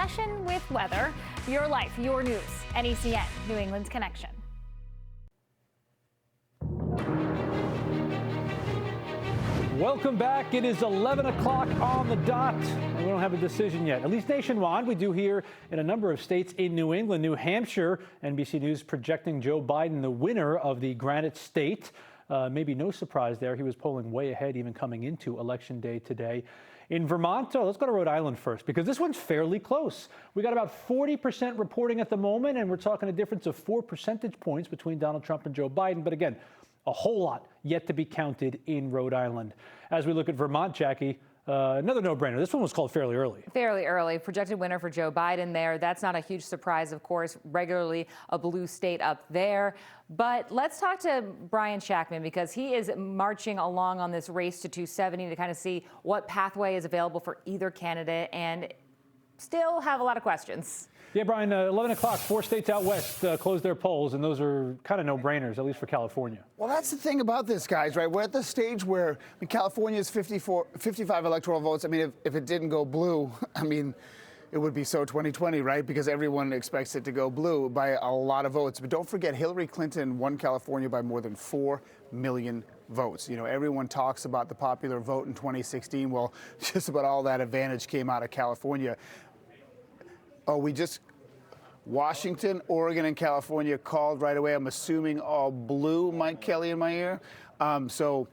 obsession with weather. Your life, your news. NECN, New England's connection. Welcome back. It is 11 o'clock on the dot, and we don't have a decision yet, at least nationwide. We do here in a number of states in New England. New Hampshire, NBC News projecting Joe Biden the winner of the Granite State. Maybe no surprise there. He was polling way ahead even coming into Election Day today. In Vermont, let's go to Rhode Island first, because this one's fairly close. We got about 40% reporting at the moment, and we're talking a difference of 4 percentage points between Donald Trump and Joe Biden. But again, a whole lot yet to be counted in Rhode Island. As we look at Vermont, Jackie, another no-brainer. This one was called fairly early. Fairly early. Projected winner for Joe Biden there. That's not a huge surprise, of course. Regularly a blue state up there. But let's talk to Brian Shackman, because he is marching along on this race to 270 to kind of see what pathway is available for either candidate, and still have a lot of questions. Yeah, Brian, 11 o'clock, 4 states out west closed their polls, and those are kind of no-brainers, at least for California. Well, that's the thing about this, guys, right? We're at the stage where California's 55 electoral votes. I mean, if it didn't go blue, I mean, it would be so 2020, right? Because everyone expects it to go blue by a lot of votes. But don't forget, Hillary Clinton won California by more than 4 million votes. You know, everyone talks about the popular vote in 2016. Well, just about all that advantage came out of California. Oh, Washington, Oregon, and California called right away. I'm assuming all blue, Mike Kelly in my ear. So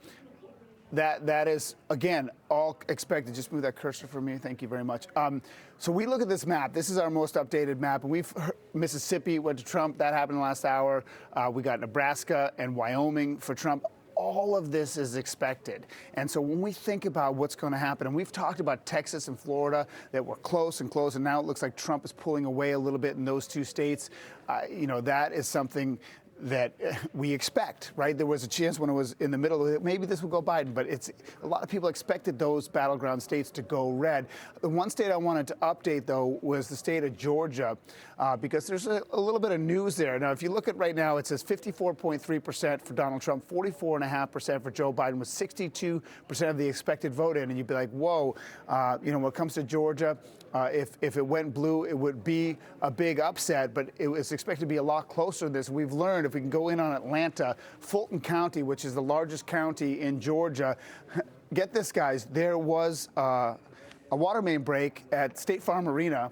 that is, again, all expected. Just move that cursor for me. Thank you very much. So we look at this map. This is our most updated map. And Mississippi went to Trump. That happened last hour. We got Nebraska and Wyoming for Trump. All of this is expected. And so when we think about what's going to happen, and we've talked about Texas and Florida that were close, and now it looks like Trump is pulling away a little bit in those 2 states. That is something that we expect, right? There was a chance when it was in the middle that maybe this would go Biden, but a lot of people expected those battleground states to go red. The one state I wanted to update, though, was the state of Georgia, because there's a little bit of news there. Now, if you look at right now, it says 54.3% for Donald Trump, 44.5% for Joe Biden, with 62% of the expected vote in, and you'd be like, whoa, when it comes to Georgia, if it went blue, it would be a big upset, but it was expected to be a lot closer to this. We've learned, if we can go in on Atlanta, Fulton County, which is the largest county in Georgia, get this, guys, there was a water main break at State Farm Arena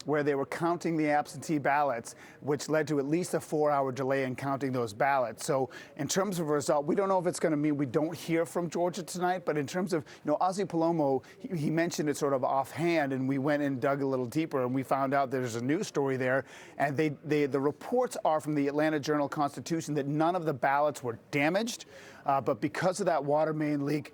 where they were counting the absentee ballots, which led to at least a 4-hour delay in counting those ballots. So in terms of a result, we don't know if it's going to mean we don't hear from Georgia tonight, but in terms of, Ozzy Palomo, he mentioned it sort of offhand, and we went and dug a little deeper, and we found out there's a news story there, and the reports are from the Atlanta Journal-Constitution that none of the ballots were damaged, but because of that water main leak,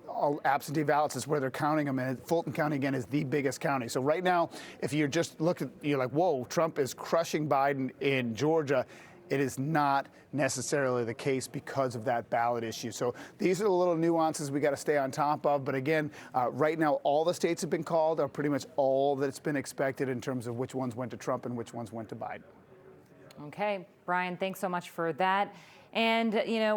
all absentee ballots is where they're counting them, and Fulton County, again, is the biggest county. So right now, if you're just looking, you're like, whoa, Trump is crushing Biden in Georgia. It is not necessarily the case because of that ballot issue. So these are the little nuances we got to stay on top of. But again, right now, all the states have been called, are pretty much all that's been expected in terms of which ones went to Trump and which ones went to Biden. Okay, Brian, thanks so much for that. And,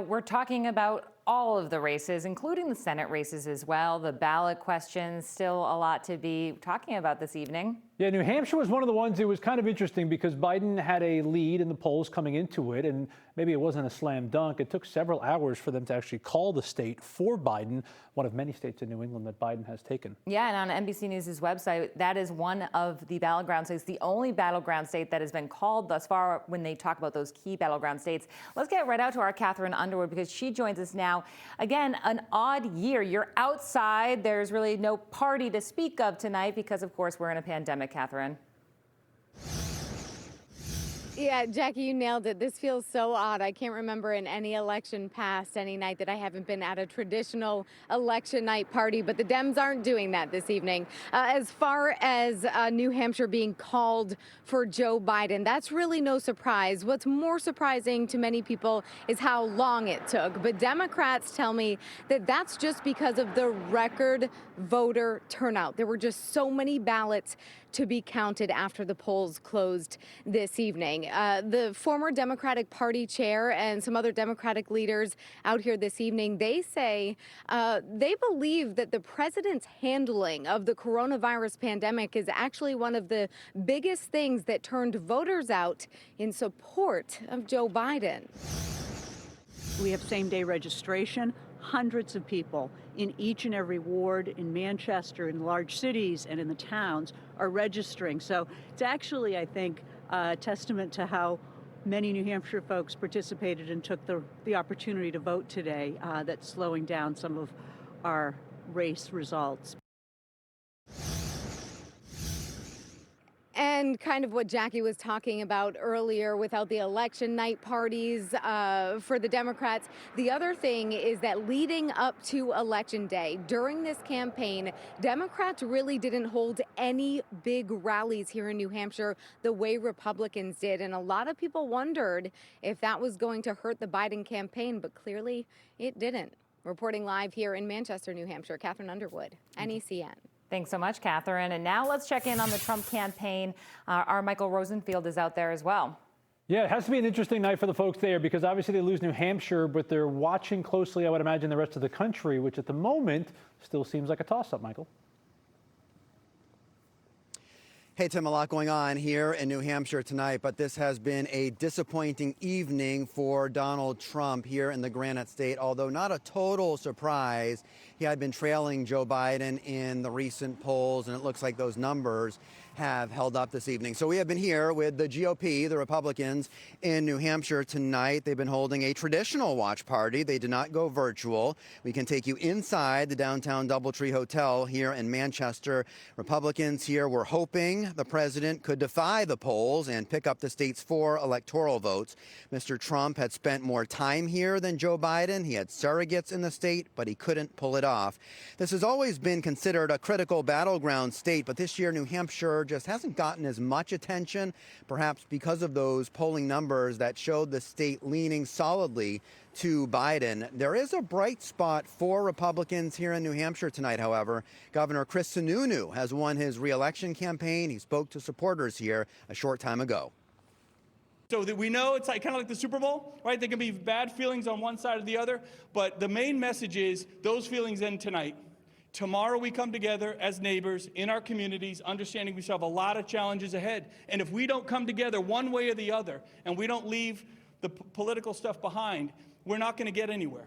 we're talking about all of the races, including the Senate races as well. The ballot questions, still a lot to be talking about this evening. Yeah, New Hampshire was one of the ones that was kind of interesting because Biden had a lead in the polls coming into it, and maybe it wasn't a slam dunk. It took several hours for them to actually call the state for Biden, one of many states in New England that Biden has taken. Yeah, and on NBC News' website, that is one of the battleground states, the only battleground state that has been called thus far when they talk about those key battleground states. Let's get right out to our Catherine Underwood, because she joins us now. Again, an odd year. You're outside. There's really no party to speak of tonight because, of course, we're in a pandemic, Catherine. Yeah, Jackie, you nailed it. This feels so odd. I can't remember in any election past any night that I haven't been at a traditional election night party, but the Dems aren't doing that this evening. As far as New Hampshire being called for Joe Biden, that's really no surprise. What's more surprising to many people is how long it took. But Democrats tell me that that's just because of the record voter turnout. There were just so many ballots to be counted after the polls closed this evening. The former Democratic Party chair and some other Democratic leaders out here this evening, they say they believe that the president's handling of the coronavirus pandemic is actually one of the biggest things that turned voters out in support of Joe Biden. We have same-day registration. Hundreds of people in each and every ward in Manchester, in large cities and in the towns are registering. So it's actually, I think, a testament to how many New Hampshire folks participated and took the opportunity to vote today that's slowing down some of our race results. And kind of what Jackie was talking about earlier, without the election night parties for the Democrats. The other thing is that leading up to Election Day, during this campaign, Democrats really didn't hold any big rallies here in New Hampshire the way Republicans did. And a lot of people wondered if that was going to hurt the Biden campaign, but clearly it didn't. Reporting live here in Manchester, New Hampshire, Catherine Underwood, NECN. Thanks so much, Catherine. And now let's check in on the Trump campaign. Our Michael Rosenfield is out there as well. Yeah, it has to be an interesting night for the folks there because obviously they lose New Hampshire, but they're watching closely, I would imagine, the rest of the country, which at the moment still seems like a toss-up, Michael. Hey, Tim, a lot going on here in New Hampshire tonight, but this has been a disappointing evening for Donald Trump here in the Granite State, although not a total surprise. He had been trailing Joe Biden in the recent polls, and it looks like those numbers have held up this evening. So we have been here with the GOP, the Republicans, in New Hampshire tonight. They've been holding a traditional watch party. They did not go virtual. We can take you inside the downtown Doubletree Hotel here in Manchester. Republicans here were hoping the president could defy the polls and pick up the state's 4 electoral votes. Mr. Trump had spent more time here than Joe Biden. He had surrogates in the state, but he couldn't pull it off. This has always been considered a critical battleground state, but this year New Hampshire just hasn't gotten as much attention, perhaps because of those polling numbers that showed the state leaning solidly to Biden. There is a bright spot for Republicans here in New Hampshire tonight, however. Governor Chris Sununu has won his re-election campaign. He spoke to supporters here a short time ago. So that we know it's kind of like the Super Bowl, right? There can be bad feelings on one side or the other, but the main message is those feelings end tonight. Tomorrow we come together as neighbors in our communities, understanding we still have a lot of challenges ahead. And if we don't come together one way or the other, and we don't leave the political stuff behind, we're not going to get anywhere.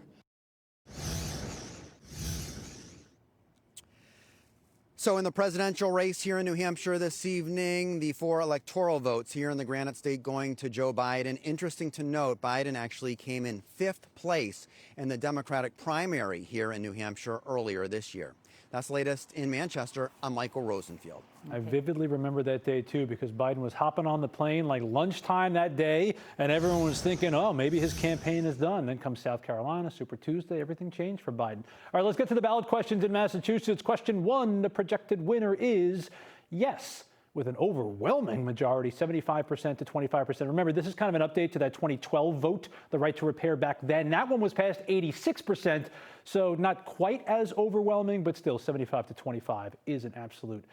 So in the presidential race here in New Hampshire this evening, the 4 electoral votes here in the Granite State going to Joe Biden. Interesting to note, Biden actually came in 5th place in the Democratic primary here in New Hampshire earlier this year. That's the latest in Manchester. I'm Michael Rosenfield. I vividly remember that day, too, because Biden was hopping on the plane like lunchtime that day, and everyone was thinking, oh, maybe his campaign is done. Then comes South Carolina, Super Tuesday, everything changed for Biden. All right, let's get to the ballot questions in Massachusetts. Question 1, the projected winner is yes, with an overwhelming majority, 75% to 25%. Remember, this is kind of an update to that 2012 vote, the right to repair back then. That one was passed 86%, so not quite as overwhelming, but still 75 to 25 is an absolute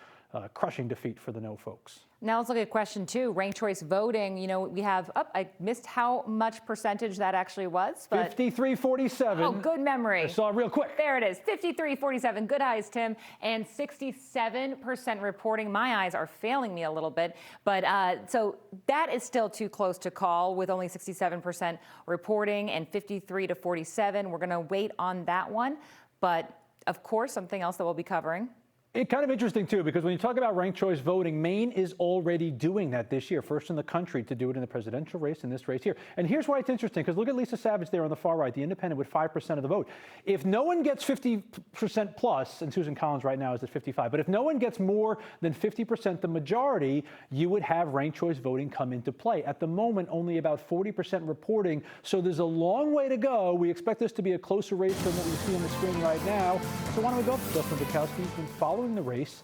crushing defeat for the no folks. Now let's look at question 2, ranked choice voting. You know, we have, I missed how much percentage that actually was, but 53-47. Oh, good memory. I saw it real quick. There it is, 53-47. Good eyes, Tim. And 67% reporting. My eyes are failing me a little bit, but so that is still too close to call with only 67% reporting and 53 to 47. We're going to wait on that one, but of course, something else that we'll be covering. It's kind of interesting, too, because when you talk about ranked choice voting, Maine is already doing that this year, first in the country to do it in the presidential race, in this race here. And here's why it's interesting, because look at Lisa Savage there on the far right, the independent with 5% of the vote. If no one gets 50% plus, and Susan Collins right now is at 55, but if no one gets more than 50%, the majority, you would have ranked choice voting come into play. At the moment, only about 40% reporting, so there's a long way to go. We expect this to be a closer race than what we see on the screen right now. So why don't we go up to Dustin Bukowski's been following the race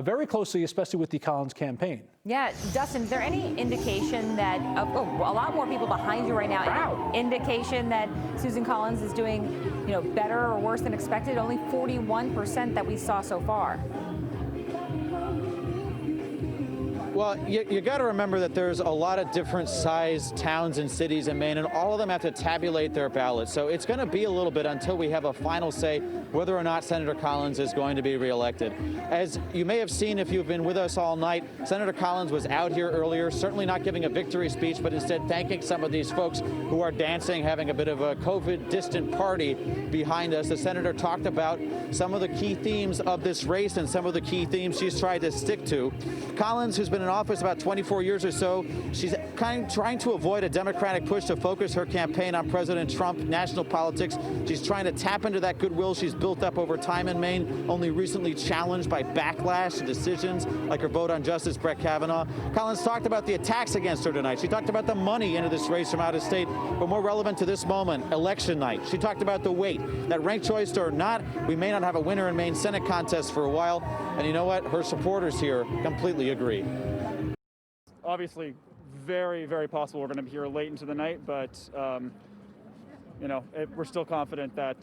very closely, especially with the Collins campaign. Yeah, Dustin, is there any indication that, a lot more people behind you right now, wow. Indication that Susan Collins is doing, better or worse than expected? Only 41% that we saw so far. Well, you got to remember that there's a lot of different sized towns and cities in Maine, and all of them have to tabulate their ballots. So it's going to be a little bit until we have a final say whether or not Senator Collins is going to be reelected. As you may have seen if you've been with us all night, Senator Collins was out here earlier, certainly not giving a victory speech, but instead thanking some of these folks who are dancing, having a bit of a COVID distant party behind us. The senator talked about some of the key themes of this race and some of the key themes she's tried to stick to. Collins, who's been in office about 24 years or so, she's kind of trying to avoid a Democratic push to focus her campaign on President Trump, national politics. She's trying to tap into that goodwill she's built up over time in Maine, only recently challenged by backlash to decisions like her vote on Justice Brett Kavanaugh. Collins talked about the attacks against her tonight. She talked about the money into this race from out of state, but more relevant to this moment, election night. She talked about the weight, that ranked choice or not, we may not have a winner in Maine Senate contest for a while. And you know what? Her supporters here completely agree. Obviously, very, very possible we're going to be here late into the night, but we're still confident that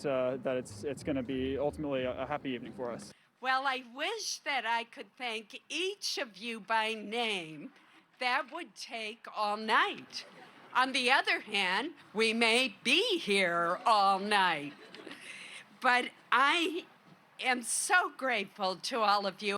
it's going to be ultimately a happy evening for us. Well, I wish that I could thank each of you by name. That would take all night. On the other hand, we may be here all night. But I am so grateful to all of you.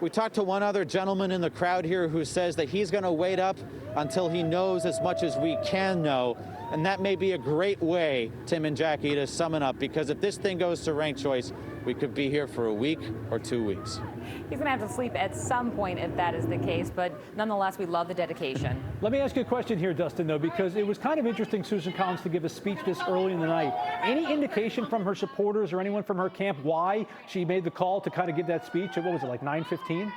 We talked to one other gentleman in the crowd here who says that he's going to wait up until he knows as much as we can know. And that may be a great way, Tim and Jackie, to sum it up, because if this thing goes to ranked choice, we could be here for a week or 2 weeks. He's going to have to sleep at some point if that is the case, but nonetheless, we love the dedication. Let me ask you a question here, Dustin, though, because it was kind of interesting, Susan Collins, to give a speech this early in the night. Any indication from her supporters or anyone from her camp why she made the call to kind of give that speech at, what was it, like 9:15?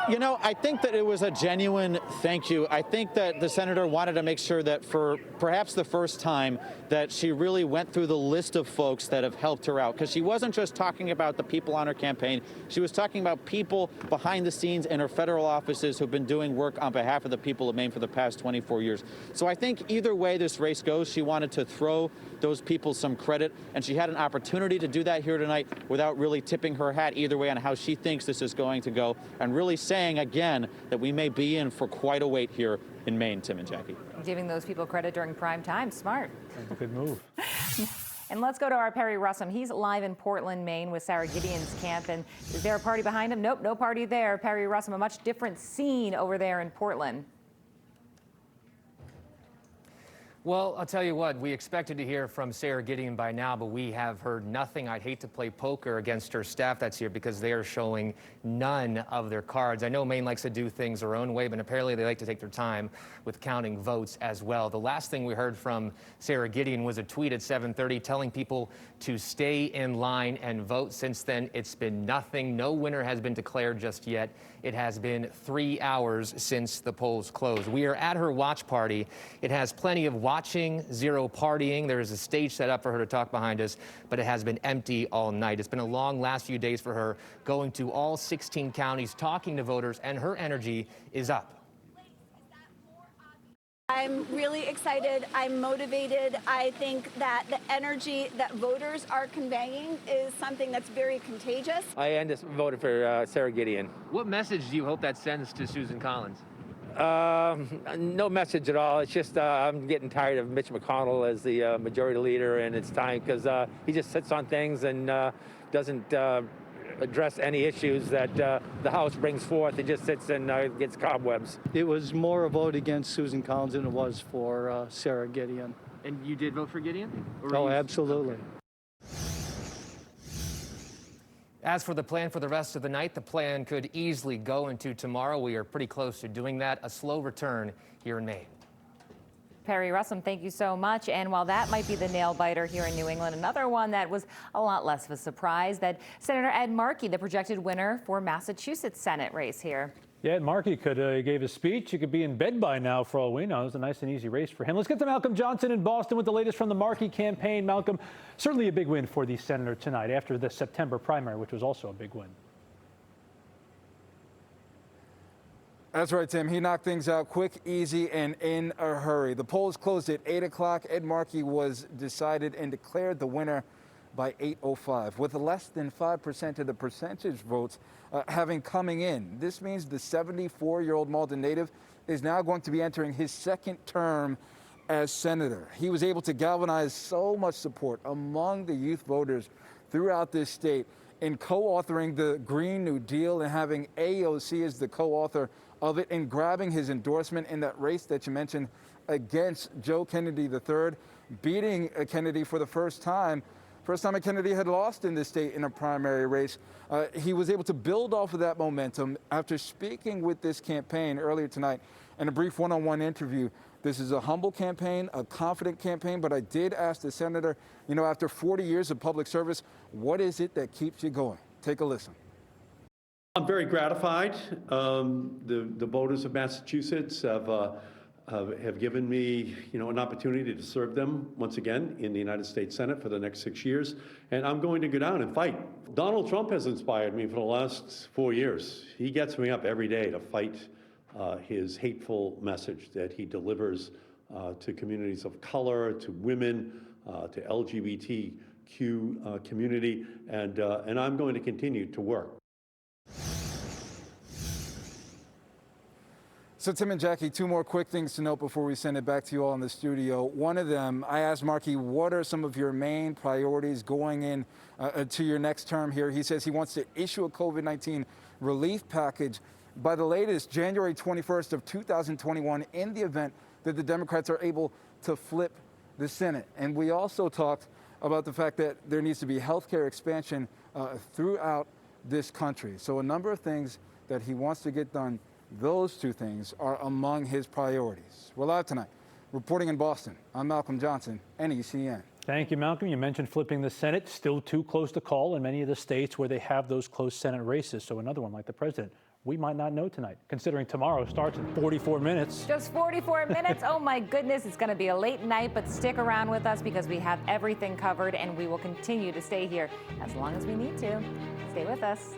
You know, I think that it was a genuine thank you. I think that the senator wanted to make sure that for perhaps the first time that she really went through the list of folks that have helped her out, because she wasn't just talking about the people on her campaign. She was talking about people behind the scenes in her federal offices who've been doing work on behalf of the people of Maine for the past 24 years. So I think either way this race goes, she wanted to throw those people some credit, and she had an opportunity to do that here tonight without really tipping her hat either way on how she thinks this is going to go, and really saying again that we may be in for quite a wait here in Maine, Tim and Jackie. Giving those people credit during prime time, smart. That's a good move. And let's go to our Perry Russum. He's live in Portland, Maine with Sarah Gideon's camp. And is there a party behind him? Nope, no party there. Perry Russum, a much different scene over there in Portland. Well, I'll tell you what, we expected to hear from Sarah Gideon by now, but we have heard nothing. I'd hate to play poker against her staff that's here because they are showing none of their cards. I know Maine likes to do things their own way, but apparently they like to take their time with counting votes as well. The last thing we heard from Sarah Gideon was a tweet at 7:30 telling people to stay in line and vote. Since then, it's been nothing. No winner has been declared just yet. It has been 3 hours since the polls closed. We are at her watch party. It has plenty of watching, zero partying. There is a stage set up for her to talk behind us, but it has been empty all night. It's been a long last few days for her, going to all 16 counties, talking to voters, and her energy is up. I'm really excited. I'm motivated. I think that the energy that voters are conveying is something that's very contagious. I just voted for Sarah Gideon. What message do you hope that sends to Susan Collins? No message at all. It's just I'm getting tired of Mitch McConnell as the majority leader, and it's time because he just sits on things and doesn't address any issues that the House brings forth. It just sits and gets cobwebs. It was more a vote against Susan Collins than it was for Sarah Gideon. And you did vote for Gideon? Oh, absolutely. Okay. As for the plan for the rest of the night, the plan could easily go into tomorrow. We are pretty close to doing that. A slow return here in Maine. Perry Russum, thank you so much. And while that might be the nail biter here in New England, another one that was a lot less of a surprise, that Senator Ed Markey, the projected winner for Massachusetts Senate race here. Yeah, Markey gave a speech. He could be in bed by now for all we know. It was a nice and easy race for him. Let's get to Malcolm Johnson in Boston with the latest from the Markey campaign. Malcolm, certainly a big win for the senator tonight after the September primary, which was also a big win. That's right, Tim. He knocked things out quick, easy, and in a hurry. The polls closed at 8 o'clock. Ed Markey was decided and declared the winner by 8:05, with less than 5% of the percentage votes having coming in. This means the 74-year-old Malden native is now going to be entering his second term as senator. He was able to galvanize so much support among the youth voters throughout this state in co-authoring the Green New Deal and having AOC as the co-author of it, and grabbing his endorsement in that race that you mentioned against Joe Kennedy III, beating Kennedy for the first time that Kennedy had lost in this state in a primary race. He was able to build off of that momentum after speaking with this campaign earlier tonight in a brief one-on-one interview. This is a humble campaign, a confident campaign, but I did ask the senator, after 40 years of public service, what is it that keeps you going? Take a listen. I'm very gratified. The voters of Massachusetts have given me, an opportunity to serve them once again in the United States Senate for the next 6 years, and I'm going to go down and fight. Donald Trump has inspired me for the last 4 years. He gets me up every day to fight his hateful message that he delivers to communities of color, to women, to LGBTQ community, and I'm going to continue to work. So Tim and Jackie, two more quick things to note before we send it back to you all in the studio. One of them, I asked Markey, what are some of your main priorities going in to your next term here? He says he wants to issue a COVID-19 relief package by the latest January 21st of 2021 in the event that the Democrats are able to flip the Senate. And we also talked about the fact that there needs to be healthcare expansion throughout this country. So a number of things that he wants to get done. Those two things are among his priorities. We're live tonight. Reporting in Boston, I'm Malcolm Johnson, NECN. Thank you, Malcolm. You mentioned flipping the Senate, still too close to call in many of the states where they have those close Senate races. So another one like the president, we might not know tonight, considering tomorrow starts in 44 minutes. Just 44 minutes? Oh my goodness, it's going to be a late night, but stick around with us because we have everything covered and we will continue to stay here as long as we need to. Stay with us.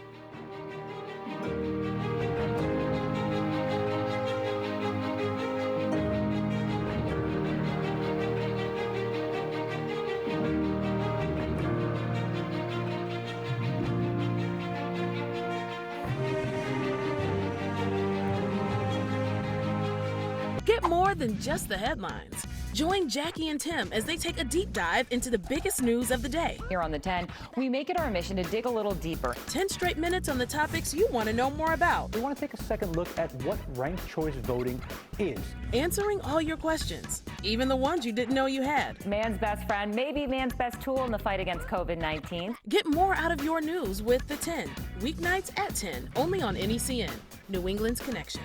Get more than just the headlines. Join Jackie and Tim as they take a deep dive into the biggest news of the day. Here on the 10, we make it our mission to dig a little deeper. 10 straight minutes on the topics you want to know more about. We want to take a second look at what ranked choice voting is. Answering all your questions, even the ones you didn't know you had. Man's best friend, maybe man's best tool in the fight against COVID-19. Get more out of your news with the 10. Weeknights at 10, only on NECN, New England's Connection.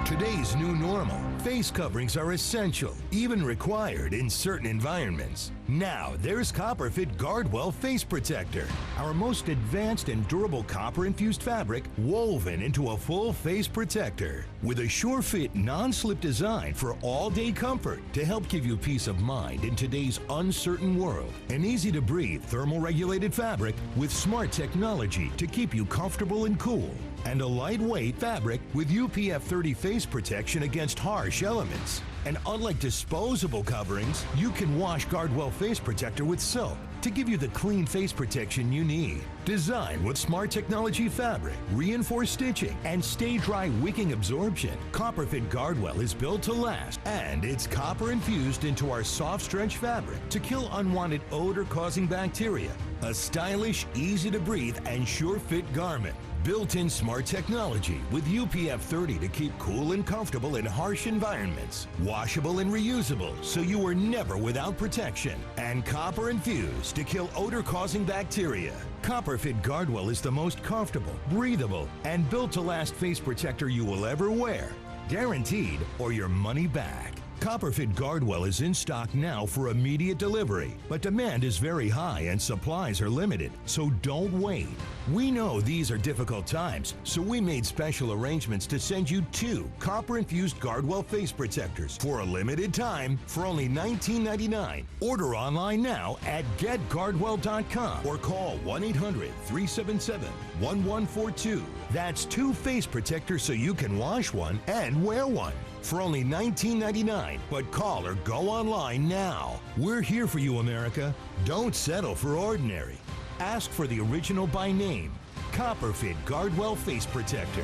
Today's new normal. Face coverings are essential, even required in certain environments. Now, there's Copperfit Guardwell Face Protector, our most advanced and durable copper-infused fabric woven into a full face protector. With a sure-fit, non-slip design for all-day comfort to help give you peace of mind in today's uncertain world. An easy-to-breathe, thermal-regulated fabric with smart technology to keep you comfortable and cool. And a lightweight fabric with UPF 30 face protection against harsh elements. And unlike disposable coverings, you can wash Guardwell Face Protector with soap to give you the clean face protection you need. Designed with smart technology fabric, reinforced stitching, and stay-dry wicking absorption, Copperfit Guardwell is built to last, and it's copper infused into our soft stretch fabric to kill unwanted odor-causing bacteria. A stylish, easy-to-breathe, and sure-fit garment. Built-in smart technology with UPF 30 to keep cool and comfortable in harsh environments. Washable and reusable, so you are never without protection. And copper infused to kill odor-causing bacteria. Copperfit Guardwell is the most comfortable, breathable, and built-to-last face protector you will ever wear. Guaranteed or your money back. Copperfit Guardwell is in stock now for immediate delivery, but demand is very high and supplies are limited, so don't wait. We know these are difficult times, so we made special arrangements to send you 2 copper-infused Guardwell face protectors for a limited time for only $19.99. Order online now at getguardwell.com or call 1-800-377-1142. That's 2 face protectors so you can wash one and wear one. for only $19.99. But call or go online now. We're here for you, America. Don't settle for ordinary. Ask for the original by name. Copperfit Guardwell Face Protector.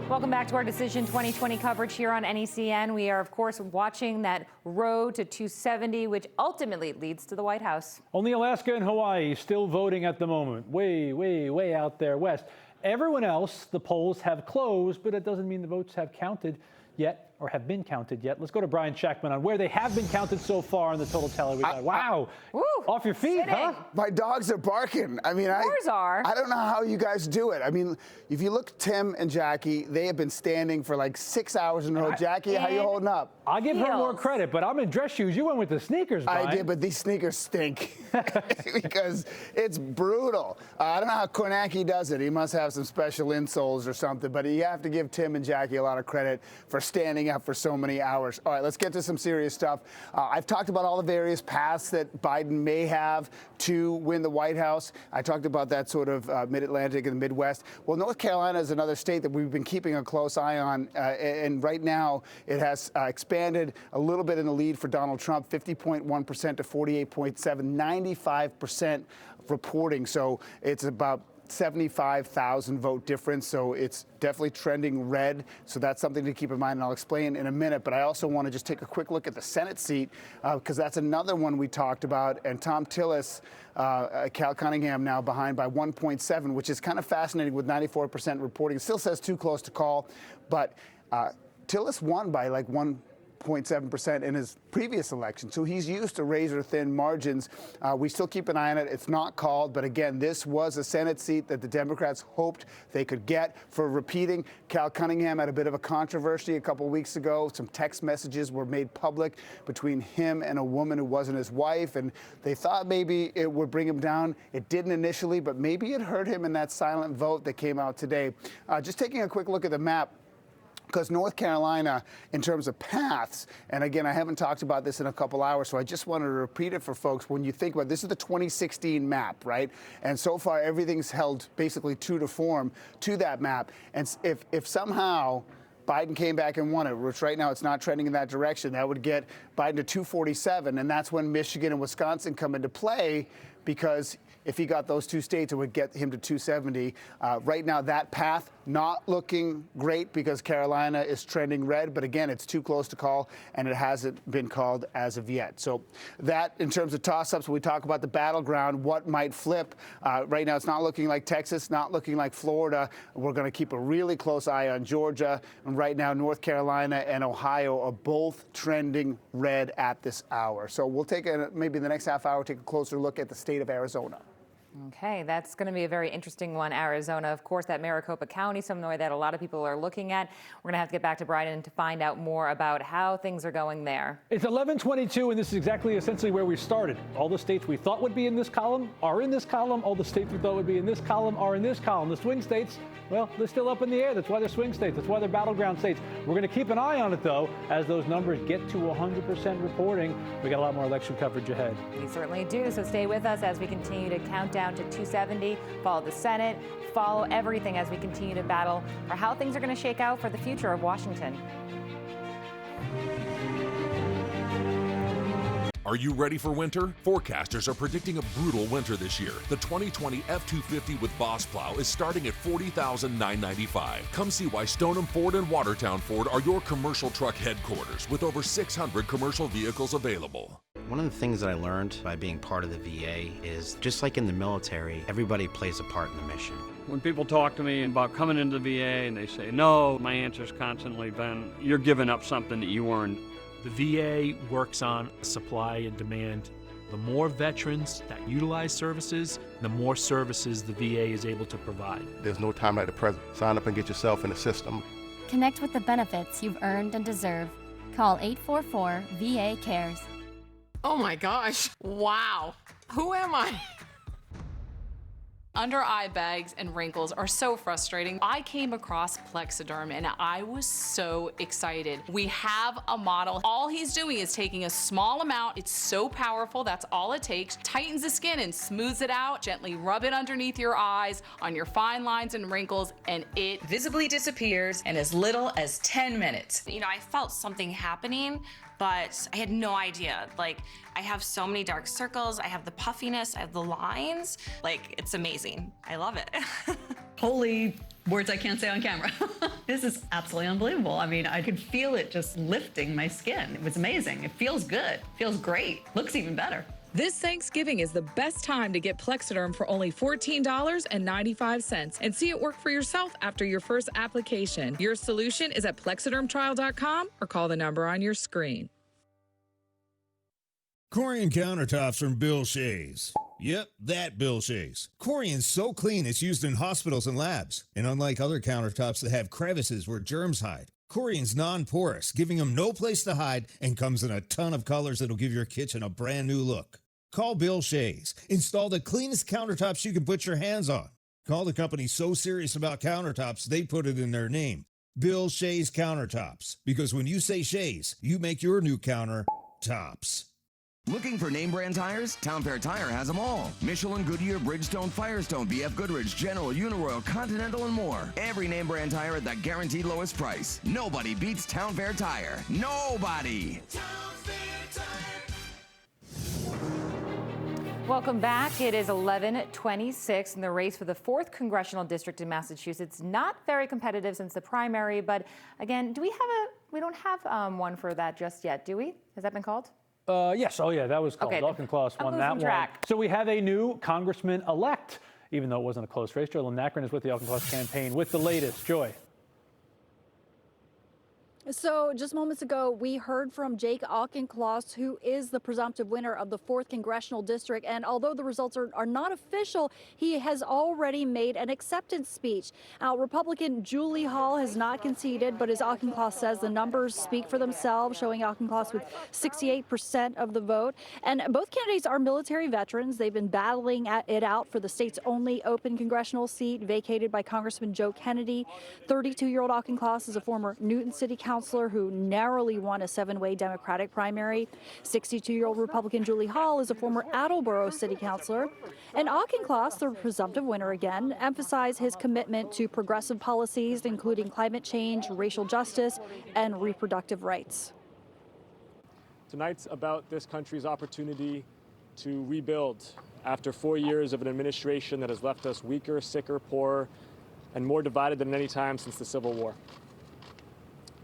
Welcome back to our Decision 2020 coverage here on NECN. We are, of course, watching that road to 270, which ultimately leads to the White House. Only Alaska and Hawaii still voting at the moment. Way out there west. Everyone else, the polls have closed, but it doesn't mean the votes have counted yet or have been counted yet. Let's go to Brian Shackman on where they have been counted so far on the total tally we got. Wow. Off your feet, huh? My dogs are barking. I mean, Yours are. I don't know how you guys do it. I mean, if you look, Tim and Jackie, they have been standing for like 6 hours in a row. Jackie, how you holding up? I'll give her more credit, but I'm in dress shoes. You went with the sneakers, Brian. I did, but these sneakers stink because it's brutal. I don't know how Kornacki does it. He must have some special insoles or something, but you have to give Tim and Jackie a lot of credit for standing up for so many hours. All right, let's get to some serious stuff. I've talked about all the various paths that Biden may have to win the White House. I talked about that sort of mid-Atlantic and the Midwest. Well, North Carolina is another state that we've been keeping a close eye on, and right now it has expanded a little bit in the lead for Donald Trump, 50.1% to 48.7%, 95% reporting. So it's about 75,000 vote difference, so it's definitely trending red. So that's something to keep in mind, and I'll explain in a minute. But I also want to just take a quick look at the Senate seat, because that's another one we talked about. And Tom Tillis, Cal Cunningham now behind by 1.7, which is kind of fascinating with 94% reporting. It still says too close to call, but Tillis won by like 1.7% in his previous election. So he's used to razor-thin margins. We still keep an eye on it. It's not called, but again, this was a Senate seat that the Democrats hoped they could get. For repeating, Cal Cunningham had a bit of a controversy a couple weeks ago. Some text messages were made public between him and a woman who wasn't his wife, and they thought maybe it would bring him down. It didn't initially, but maybe it hurt him in that silent vote that came out today. Just taking a quick look at the map, because North Carolina, in terms of paths, and again, I haven't talked about this in a couple hours, so I just wanted to repeat it for folks. When you think about this is the 2016 map, right? And so far, everything's held basically true to form to that map. And if somehow Biden came back and won it, which right now it's not trending in that direction, that would get Biden to 247, and that's when Michigan and Wisconsin come into play, because if he got those two states, it would get him to 270. Right now, that path not looking great because Carolina is trending red. But again, it's too close to call, and it hasn't been called as of yet. So that, in terms of toss-ups, when we talk about the battleground, what might flip. Right now, it's not looking like Texas, not looking like Florida. We're going to keep a really close eye on Georgia. And right now, North Carolina and Ohio are both trending red at this hour. So we'll take maybe the next half hour, take a closer look at the state of Arizona. Okay, that's going to be a very interesting one. Arizona, of course, that Maricopa County, somewhere that a lot of people are looking at. We're going to have to get back to Biden to find out more about how things are going there. It's 11:22, and this is exactly essentially where we started. All the states we thought would be in this column are in this column. All the states we thought would be in this column are in this column. The swing states, well, they're still up in the air. That's why they're swing states. That's why they're battleground states. We're going to keep an eye on it, though, as those numbers get to 100% reporting. We got a lot more election coverage ahead. We certainly do, so stay with us as we continue to count down to 270. Follow the Senate, follow everything as we continue to battle for how things are going to shake out for the future of Washington. Are you ready for winter? Forecasters are predicting a brutal winter this year. The 2020 F-250 with Boss Plow is starting at $40,995. Come see why Stoneham Ford and Watertown Ford are your commercial truck headquarters with over 600 commercial vehicles available. One of the things that I learned by being part of the VA is just like in the military, everybody plays a part in the mission. When people talk to me about coming into the VA and they say, no, my answer's constantly been, you're giving up something that you earned. The VA works on supply and demand. The more veterans that utilize services, the more services the VA is able to provide. There's no time like the present. Sign up and get yourself in the system. Connect with the benefits you've earned and deserve. Call 844-VA-CARES. Oh my gosh. Wow. Who am I? Under eye bags and wrinkles are so frustrating. I came across Plexiderm and I was so excited. We have a model. All he's doing is taking a small amount. It's so powerful, that's all it takes. Tightens the skin and smooths it out. Gently rub it underneath your eyes, on your fine lines and wrinkles, and it visibly disappears in as little as 10 minutes. You know, I felt something happening, but I had no idea. Like, I have so many dark circles, I have the puffiness, I have the lines. Like, it's amazing. I love it. Holy words I can't say on camera. This is absolutely unbelievable. I mean, I could feel it just lifting my skin. It was amazing. It feels good, feels great, looks even better. This Thanksgiving is the best time to get Plexiderm for only $14.95 and see it work for yourself after your first application. Your solution is at plexidermtrial.com or call the number on your screen. Corian countertops from Bill Shays. Yep, that Bill Shays. Corian's so clean it's used in hospitals and labs. And unlike other countertops that have crevices where germs hide, Corian's non-porous, giving them no place to hide, and comes in a ton of colors that'll give your kitchen a brand new look. Call Bill Shays. Install the cleanest countertops you can put your hands on. Call the company so serious about countertops, they put it in their name. Bill Shays Countertops. Because when you say Shays, you make your new counter tops. Looking for name brand tires? Town Fair Tire has them all. Michelin, Goodyear, Bridgestone, Firestone, BF Goodrich, General, Uniroyal, Continental, and more. Every name brand tire at the guaranteed lowest price. Nobody beats Town Fair Tire. Nobody! Welcome back. It is 11:26, and the race for the 4th congressional district in Massachusetts not very competitive since the primary. But again, we don't have one for that just yet, do we? Has that been called? Yes. Oh, yeah, that was called. Okay. Auchincloss won that one. So we have a new congressman-elect, even though it wasn't a close race. Joy NECN is with the Auchincloss campaign with the latest. Joy. So just moments ago, we heard from Jake Auchincloss, who is the presumptive winner of the 4th congressional district. And although the results are not official, he has already made an acceptance speech. Now, Republican Julie Hall has not conceded, but as Auchincloss says, the numbers speak for themselves, showing Auchincloss with 68% of the vote. And both candidates are military veterans. They've been battling it out for the state's only open congressional seat, vacated by Congressman Joe Kennedy. 32-year-old Auchincloss is a former Newton City Councilor who narrowly won a 7-way Democratic primary. 62-year-old Republican Julie Hall is a former Attleboro City Councilor. And Auchincloss, the presumptive winner again, emphasized his commitment to progressive policies, including climate change, racial justice, and reproductive rights. Tonight's about this country's opportunity to rebuild after 4 years of an administration that has left us weaker, sicker, poorer, and more divided than any time since the Civil War.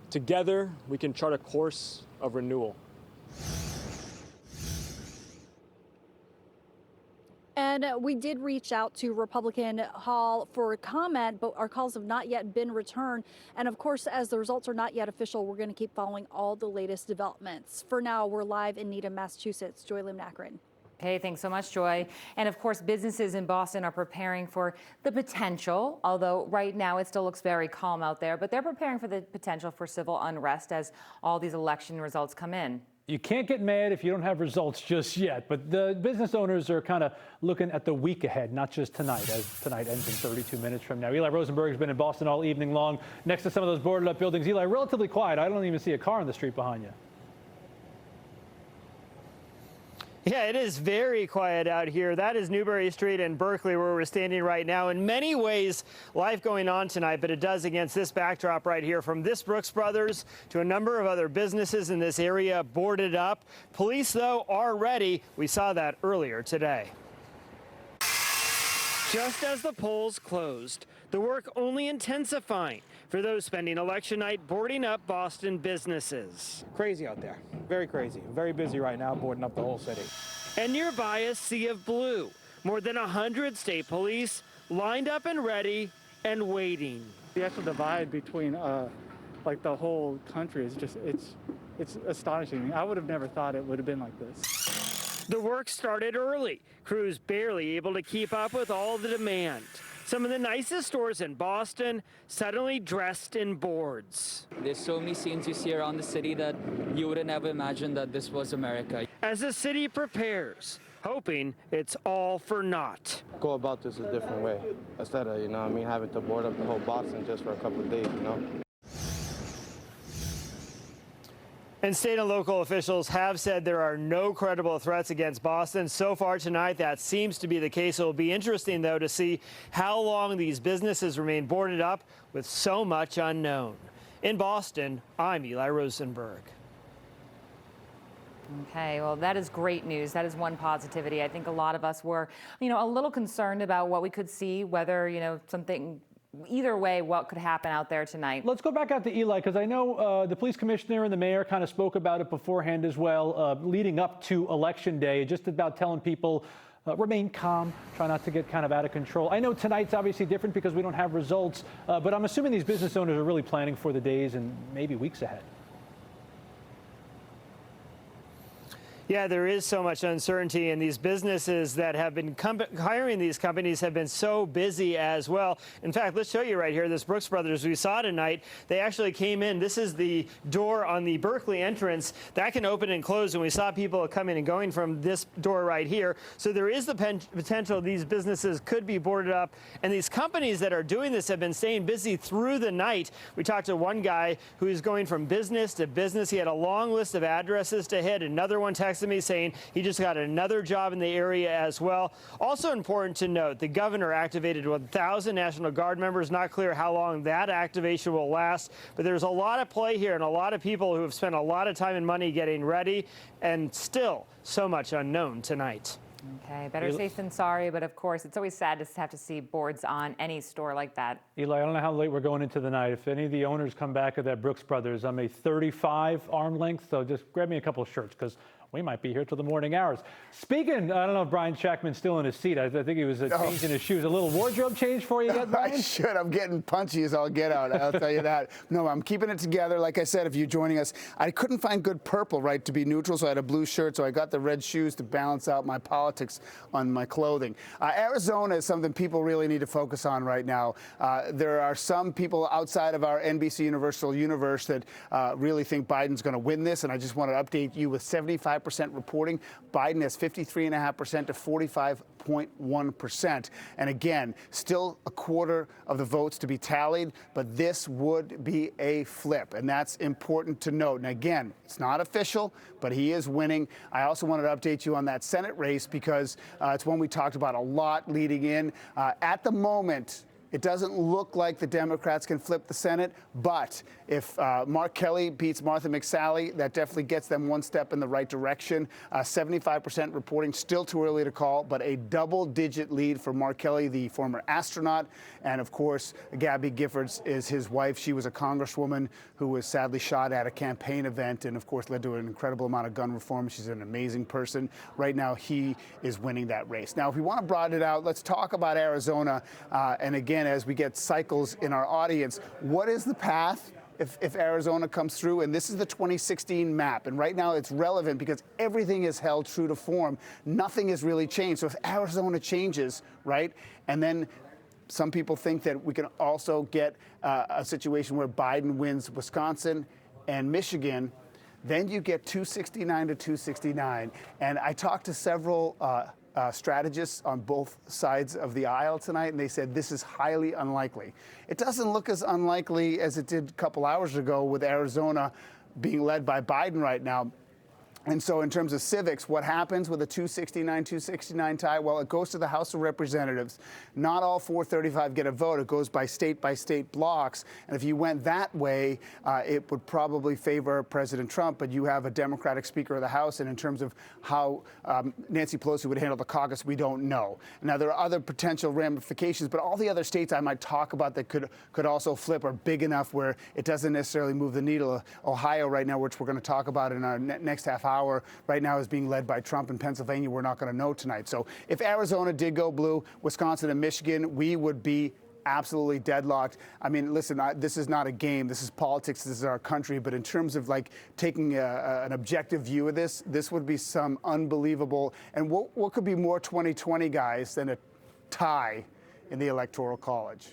Together, we can chart a course of renewal. And we did reach out to Republican Hall for a comment, but our calls have not yet been returned. And of course, as the results are not yet official, we're going to keep following all the latest developments. For now, we're live in Needham, Massachusetts. Joy Lim-Nakrin. Okay, thanks so much, Joy. And of course, businesses in Boston are preparing for the potential, although right now it still looks very calm out there, but they're preparing for the potential for civil unrest as all these election results come in. You can't get mad if you don't have results just yet, but the business owners are kind of looking at the week ahead, not just tonight, as tonight ends in 32 minutes from now. Eli Rosenberg's been in Boston all evening long next to some of those boarded up buildings. Eli, relatively quiet. I don't even see a car on the street behind you. Yeah, it is very quiet out here. That is Newbury Street in Berkeley where we're standing right now. In many ways, life going on tonight, but it does against this backdrop right here, from this Brooks Brothers to a number of other businesses in this area boarded up. Police, though, are ready. We saw that earlier today. Just as the polls closed, the work only intensifying for those spending election night boarding up Boston businesses. Crazy out there. Very crazy. Very busy right now boarding up the whole city. And nearby a sea of blue. More than 100 state police lined up and ready and waiting. The actual divide between like the whole country is just, it's astonishing. I would have never thought it would have been like this. The work started early. Crews barely able to keep up with all the demand. Some of the nicest stores in Boston suddenly dressed in boards. There's so many scenes you see around the city that you would have never imagined that this was America. As the city prepares, hoping it's all for naught. Go about this a different way instead of, having to board up the whole Boston just for a couple of days, And state and local officials have said there are no credible threats against Boston. So far tonight, that seems to be the case. It will be interesting, though, to see how long these businesses remain boarded up with so much unknown. In Boston, I'm Eli Rosenberg. Okay, well, that is great news. That is one positivity. I think a lot of us were, a little concerned about what we could see, whether, something. Either way, what could happen out there tonight? Let's go back out to Eli, because I know the police commissioner and the mayor kind of spoke about it beforehand as well, leading up to Election Day, just about telling people remain calm, try not to get kind of out of control. I know tonight's obviously different because we don't have results, but I'm assuming these business owners are really planning for the days and maybe weeks ahead. Yeah, there is so much uncertainty, and these businesses that have been hiring these companies have been so busy as well. In fact, let's show you right here, this Brooks Brothers we saw tonight. They actually came in. This is the door on the Berkeley entrance. That can open and close, and we saw people coming and going from this door right here. So there is the potential these businesses could be boarded up, and these companies that are doing this have been staying busy through the night. We talked to one guy who is going from business to business. He had a long list of addresses to hit. Another one texted me saying he just got another job in the area as well. Also important to note, the governor activated 1,000 National Guard members. Not clear how long that activation will last, but there's a lot of play here and a lot of people who have spent a lot of time and money getting ready, and still so much unknown tonight. Okay, better safe than sorry, but of course, it's always sad to have to see boards on any store like that. Eli, I don't know how late we're going into the night. If any of the owners come back of that Brooks Brothers, I'm a 35 arm length, so just grab me a couple of shirts, because we might be here till the morning hours. Speaking, I don't know if Brian Shackman's still in his seat. I think he was changing his shoes. A little wardrobe change for you yet, Brian? I should. I'm getting punchy as all get out. I'll tell you that. No, I'm keeping it together. Like I said, if you're joining us, I couldn't find good purple, right, to be neutral, so I had a blue shirt, so I got the red shoes to balance out my politics on my clothing. Arizona is something people really need to focus on right now. There are some people outside of our NBC Universal universe that really think Biden's going to win this, and I just want to update you with 75% reporting. Biden has 53.5% to 45.1%. And again, still a quarter of the votes to be tallied, but this would be a flip, and that's important to note. And again, it's not official, but he is winning. I also wanted to update you on that Senate race because it's one we talked about a lot leading in. At the moment, it doesn't look like the Democrats can flip the Senate, but if Mark Kelly beats Martha McSally, that definitely gets them one step in the right direction. 75% reporting, still too early to call, but a double-digit lead for Mark Kelly, the former astronaut. And, of course, Gabby Giffords is his wife. She was a congresswoman who was sadly shot at a campaign event and, of course, led to an incredible amount of gun reform. She's an amazing person. Right now, he is winning that race. Now, if we want to broaden it out, let's talk about Arizona. And, again, as we get cycles in our audience, what is the path if Arizona comes through? And this is the 2016 map. And right now it's relevant because everything is held true to form. Nothing has really changed. So if Arizona changes, right, and then some people think that we can also get a situation where Biden wins Wisconsin and Michigan, then you get 269 to 269. And I talked to several strategists on both sides of the aisle tonight, and they said this is highly unlikely. It doesn't look as unlikely as it did a couple hours ago with Arizona being led by Biden right now. And so in terms of civics, what happens with a 269 tie? Well, it goes to the House of Representatives. Not all 435 get a vote. It goes by state blocks. And if you went that way, it would probably favor President Trump. But you have a Democratic Speaker of the House. And in terms of how Nancy Pelosi would handle the caucus, we don't know. Now, there are other potential ramifications. But all the other states I might talk about that could also flip are big enough where it doesn't necessarily move the needle. Ohio right now, which we're going to talk about in our next half hour, right now is being led by Trump. In Pennsylvania, we're not going to know tonight. So if Arizona did go blue, Wisconsin and Michigan, we would be absolutely deadlocked. I mean, listen, this is not a game. This is politics. This is our country. But in terms of like taking an objective view of this would be some unbelievable. And what could be more 2020, guys, than a tie in the Electoral College?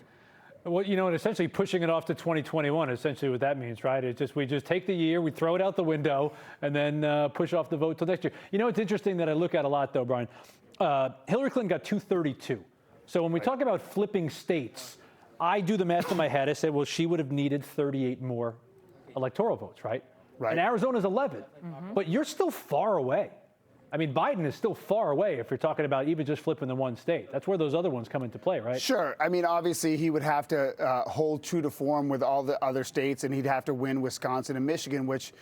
Well, you know, and essentially pushing it off to 2021, essentially what that means, right? It's just we just take the year, we throw it out the window, and then push off the vote till next year. You know, it's interesting that I look at a lot, though, Brian. Hillary Clinton got 232. So when we talk about flipping states, I do the math in my head. I say, well, she would have needed 38 more electoral votes, right? Right. And Arizona's 11. But you're still far away. I mean, Biden is still far away if you're talking about even just flipping the one state. That's where those other ones come into play, right? Sure. I mean, obviously, he would have to hold true to form with all the other states, and he'd have to win Wisconsin and Michigan, which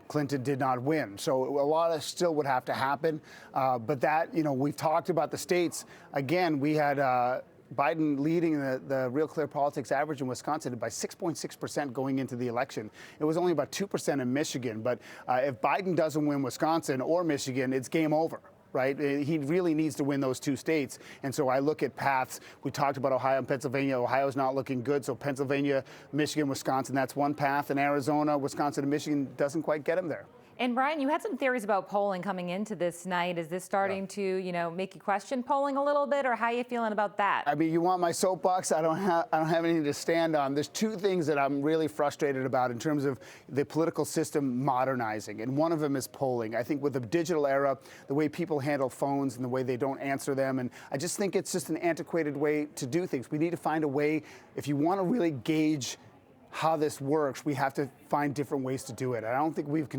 Clinton did not win. So a lot of still would have to happen. But that, you know, we've talked about the states. Again, we had Biden leading the Real Clear Politics average in Wisconsin by 6.6% going into the election. It was only about 2% in Michigan. But if Biden doesn't win Wisconsin or Michigan, it's game over. Right? He really needs to win those two states. And so I look at paths. We talked about Ohio and Pennsylvania. Ohio's not looking good. So Pennsylvania, Michigan, Wisconsin, that's one path. And Arizona, Wisconsin, and Michigan doesn't quite get him there. And Brian, you had some theories about polling coming into this night. Is this starting to, you know, make you question polling a little bit, or how are you feeling about that? I mean, you want my soapbox? I don't have anything to stand on. There's two things that I'm really frustrated about in terms of the political system modernizing, and one of them is polling. I think with the digital era, the way people handle phones and the way they don't answer them, and I just think it's just an antiquated way to do things. We need to find a way, if you want to really gauge how this works, we have to find different ways to do it. I don't think we've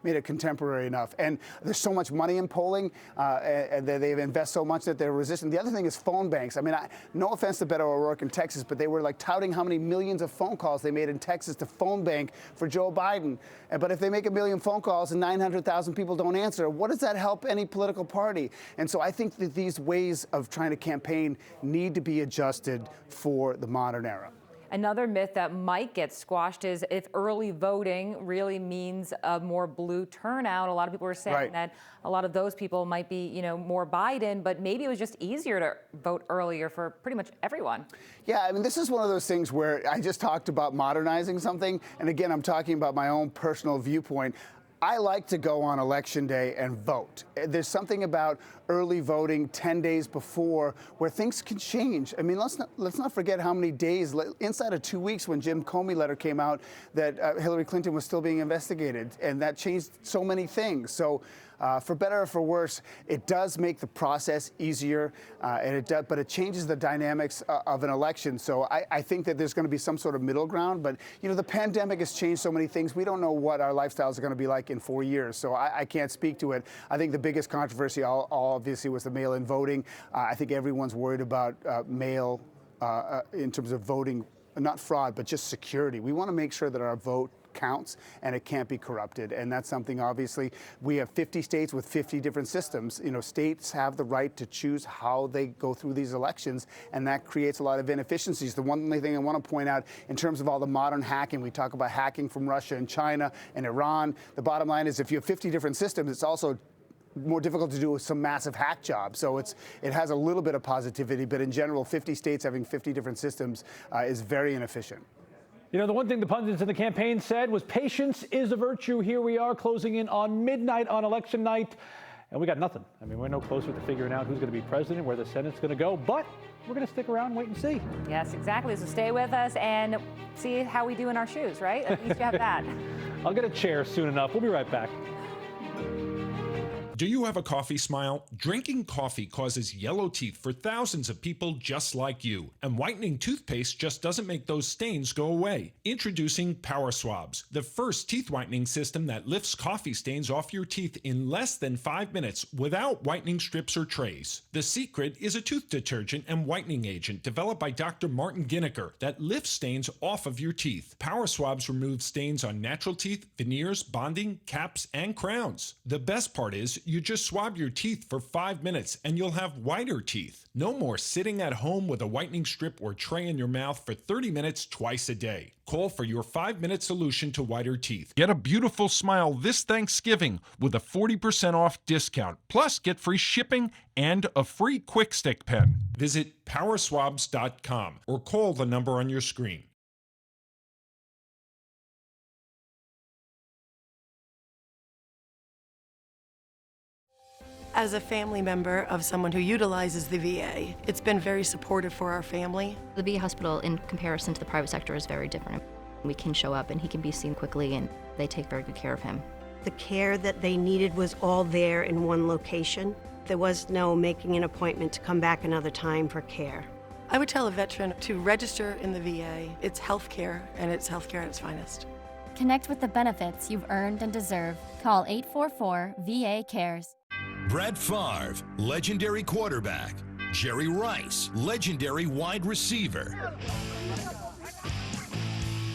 made it contemporary enough. And there's so much money in polling, and they invest so much that they're resistant. The other thing is phone banks. I mean, no offense to Beto O'Rourke in Texas, but they were like touting how many millions of phone calls they made in Texas to phone bank for Joe Biden. But if they make 1 million phone calls and 900,000 people don't answer, what does that help any political party? And so I think that these ways of trying to campaign need to be adjusted for the modern era. Another myth that might get squashed is if early voting really means a more blue turnout. A lot of people are saying that a lot of those people might be, you know, more Biden, but maybe it was just easier to vote earlier for pretty much everyone. Yeah, I mean, this is one of those things where I just talked about modernizing something. And again, I'm talking about my own personal viewpoint. I like to go on election day and vote. There's something about early voting 10 days before where things can change. I mean, let's not forget how many days, inside of 2 weeks when Jim Comey letter came out, that Hillary Clinton was still being investigated, and that changed so many things. So for better or for worse, it does make the process easier, but it changes the dynamics of an election. So I think that there's going to be some sort of middle ground. But, you know, the pandemic has changed so many things. We don't know what our lifestyles are going to be like in 4 years. So I can't speak to it. I think the biggest controversy obviously was the mail-in voting. I think everyone's worried about mail in terms of voting, not fraud, but just security. We want to make sure that our vote counts and it can't be corrupted. And that's something, obviously, we have 50 states with 50 different systems. You know, states have the right to choose how they go through these elections, and that creates a lot of inefficiencies. The one thing I want to point out in terms of all the modern hacking, we talk about hacking from Russia and China and Iran. The bottom line is if you have 50 different systems, it's also more difficult to do some massive hack job. So it has a little bit of positivity, but in general, 50 states having 50 different systems is very inefficient. You know, the one thing the pundits in the campaign said was patience is a virtue. Here we are closing in on midnight on election night, and we got nothing. I mean, we're no closer to figuring out who's going to be president, where the Senate's going to go, but we're going to stick around and wait and see. Yes, exactly. So stay with us and see how we do in our shoes, right? At least you have that. I'll get a chair soon enough. We'll be right back. Do you have a coffee smile? Drinking coffee causes yellow teeth for thousands of people just like you. And whitening toothpaste just doesn't make those stains go away. Introducing Power Swabs, the first teeth whitening system that lifts coffee stains off your teeth in less than 5 minutes without whitening strips or trays. The secret is a tooth detergent and whitening agent developed by Dr. Martin Ginniker that lifts stains off of your teeth. Power Swabs remove stains on natural teeth, veneers, bonding, caps, and crowns. The best part is, you just swab your teeth for 5 minutes and you'll have whiter teeth. No more sitting at home with a whitening strip or tray in your mouth for 30 minutes twice a day. Call for your 5-minute solution to whiter teeth. Get a beautiful smile this Thanksgiving with a 40% off discount. Plus, get free shipping and a free Quick Stick pen. Visit powerswabs.com or call the number on your screen. As a family member of someone who utilizes the VA, it's been very supportive for our family. The VA hospital, in comparison to the private sector, is very different. We can show up and he can be seen quickly, and they take very good care of him. The care that they needed was all there in one location. There was no making an appointment to come back another time for care. I would tell a veteran to register in the VA. It's healthcare, and it's healthcare at its finest. Connect with the benefits you've earned and deserve. Call 844-VA-CARES. Brett Favre, legendary quarterback. Jerry Rice, legendary wide receiver.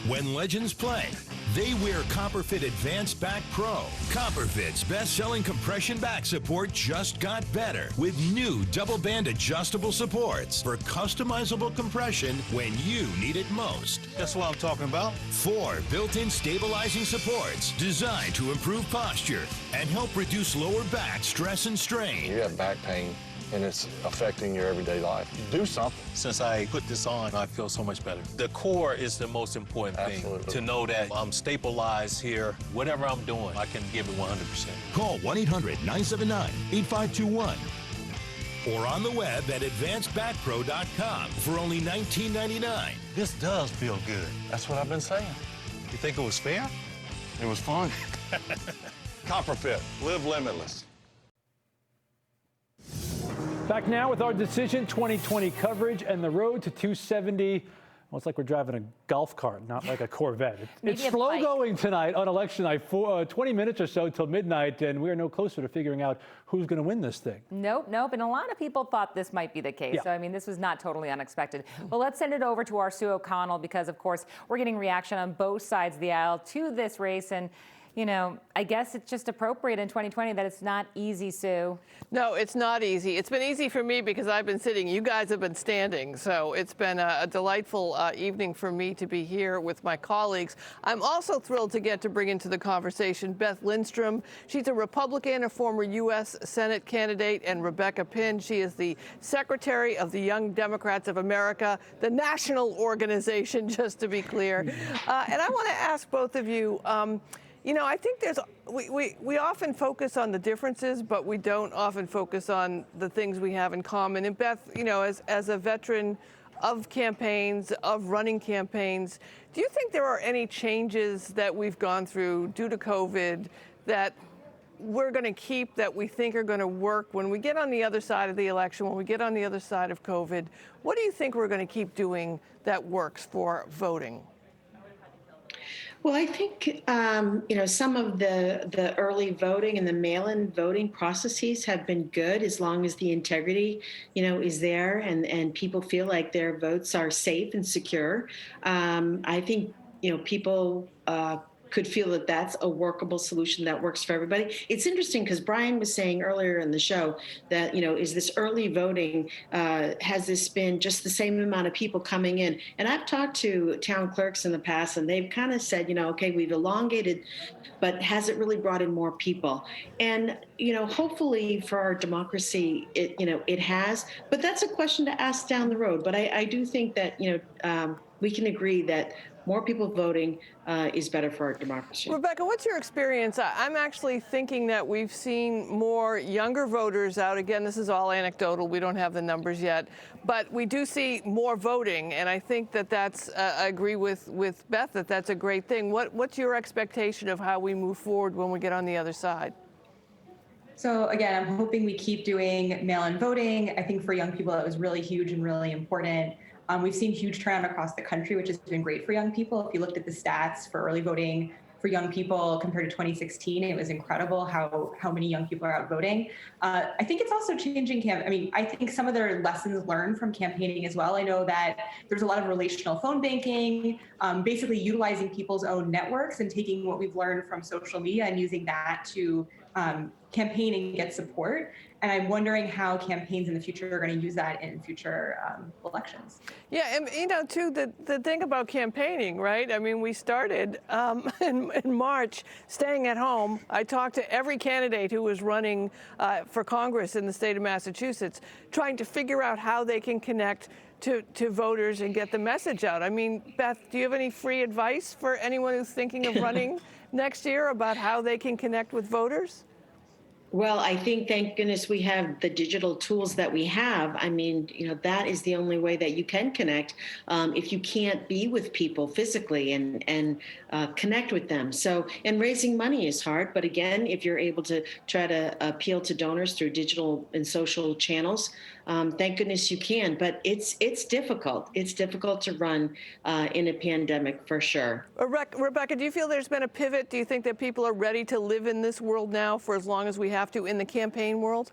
When legends play, they wear CopperFit Advanced Back Pro. CopperFit's best-selling compression back support just got better with new double-band adjustable supports for customizable compression when you need it most. That's what I'm talking about. 4 built-in stabilizing supports designed to improve posture and help reduce lower back stress and strain. You have back pain, and it's affecting your everyday life. Do something. Since I put this on, I feel so much better. The core is the most important thing. To know that I'm stabilized here. Whatever I'm doing, I can give it 100%. Call 1-800-979-8521 or on the web at advancedbackpro.com for only $19.99. This does feel good. That's what I've been saying. You think it was fair? It was fun. CopperFit, live limitless. Back now with our Decision 2020 coverage and the road to 270. Well, it's like we're driving a golf cart, not like a Corvette. It's slow going tonight on election night, 20 minutes or so till midnight, and we are no closer to figuring out who's going to win this thing. Nope. And a lot of people thought this might be the case. Yeah. So, I mean, this was not totally unexpected. Well, let's send it over to our Sue O'Connell because, of course, we're getting reaction on both sides of the aisle to this race. And you know, I guess it's just appropriate in 2020 that it's not easy, Sue. No, it's not easy. It's been easy for me because I've been sitting. You guys have been standing. So it's been a delightful evening for me to be here with my colleagues. I'm also thrilled to get to bring into the conversation Beth Lindstrom. She's a Republican, a former U.S. Senate candidate, and Rebecca Pinn. She is the Secretary of the Young Democrats of America, the national organization, just to be clear. And I want to ask both of you, you know, I think we often focus on the differences, but we don't often focus on the things we have in common. And Beth, you know, as a veteran of campaigns, of running campaigns, do you think there are any changes that we've gone through due to COVID that we're going to keep, that we think are going to work when we get on the other side of the election, when we get on the other side of COVID? What do you think we're going to keep doing that works for voting? Well, I think, you know, some of the early voting and the mail-in voting processes have been good as long as the integrity, you know, is there and people feel like their votes are safe and secure. I think, you know, people could feel that that's a workable solution that works for everybody. It's interesting because Brian was saying earlier in the show that, you know, is this early voting, has this been just the same amount of people coming in? And I've talked to town clerks in the past and they've kind of said, you know, okay, we've elongated, but has it really brought in more people? And, you know, hopefully for our democracy, it, you know, it has, but that's a question to ask down the road. But I do think that, you know, we can agree that more people voting is better for our democracy. Rebecca, what's your experience? I'm actually thinking that we've seen more younger voters out. Again, this is all anecdotal. We don't have the numbers yet. But we do see more voting. And I think that that's, I agree with Beth, that that's a great thing. What's your expectation of how we move forward when we get on the other side? So again, I'm hoping we keep doing mail-in voting. I think for young people, that was really huge and really important. We've seen huge turnout across the country, which has been great for young people. If you looked at the stats for early voting for young people compared to 2016, it was incredible how many young people are out voting. I think it's also changing I think some of their lessons learned from campaigning as well. I know that there's a lot of relational phone banking, basically utilizing people's own networks and taking what we've learned from social media and using that to campaign and get support. And I'm wondering how campaigns in the future are going to use that in future elections. Yeah, and you know, too, the thing about campaigning, right? I mean, we started in March staying at home. I talked to every candidate who was running for Congress in the state of Massachusetts, trying to figure out how they can connect to voters and get the message out. I mean, Beth, do you have any free advice for anyone who's thinking of running next year about how they can connect with voters? Well, I think, thank goodness, we have the digital tools that we have. I mean, that is the only way that you can connect if you can't be with people physically and connect with them. So, and raising money is hard. But again, if you're able to try to appeal to donors through digital and social channels, thank goodness you can. But it's difficult. It's difficult to run in a pandemic for sure. Rebecca, do you feel there's been a pivot? Do you think that people are ready to live in this world now for as long as we have to in the campaign world?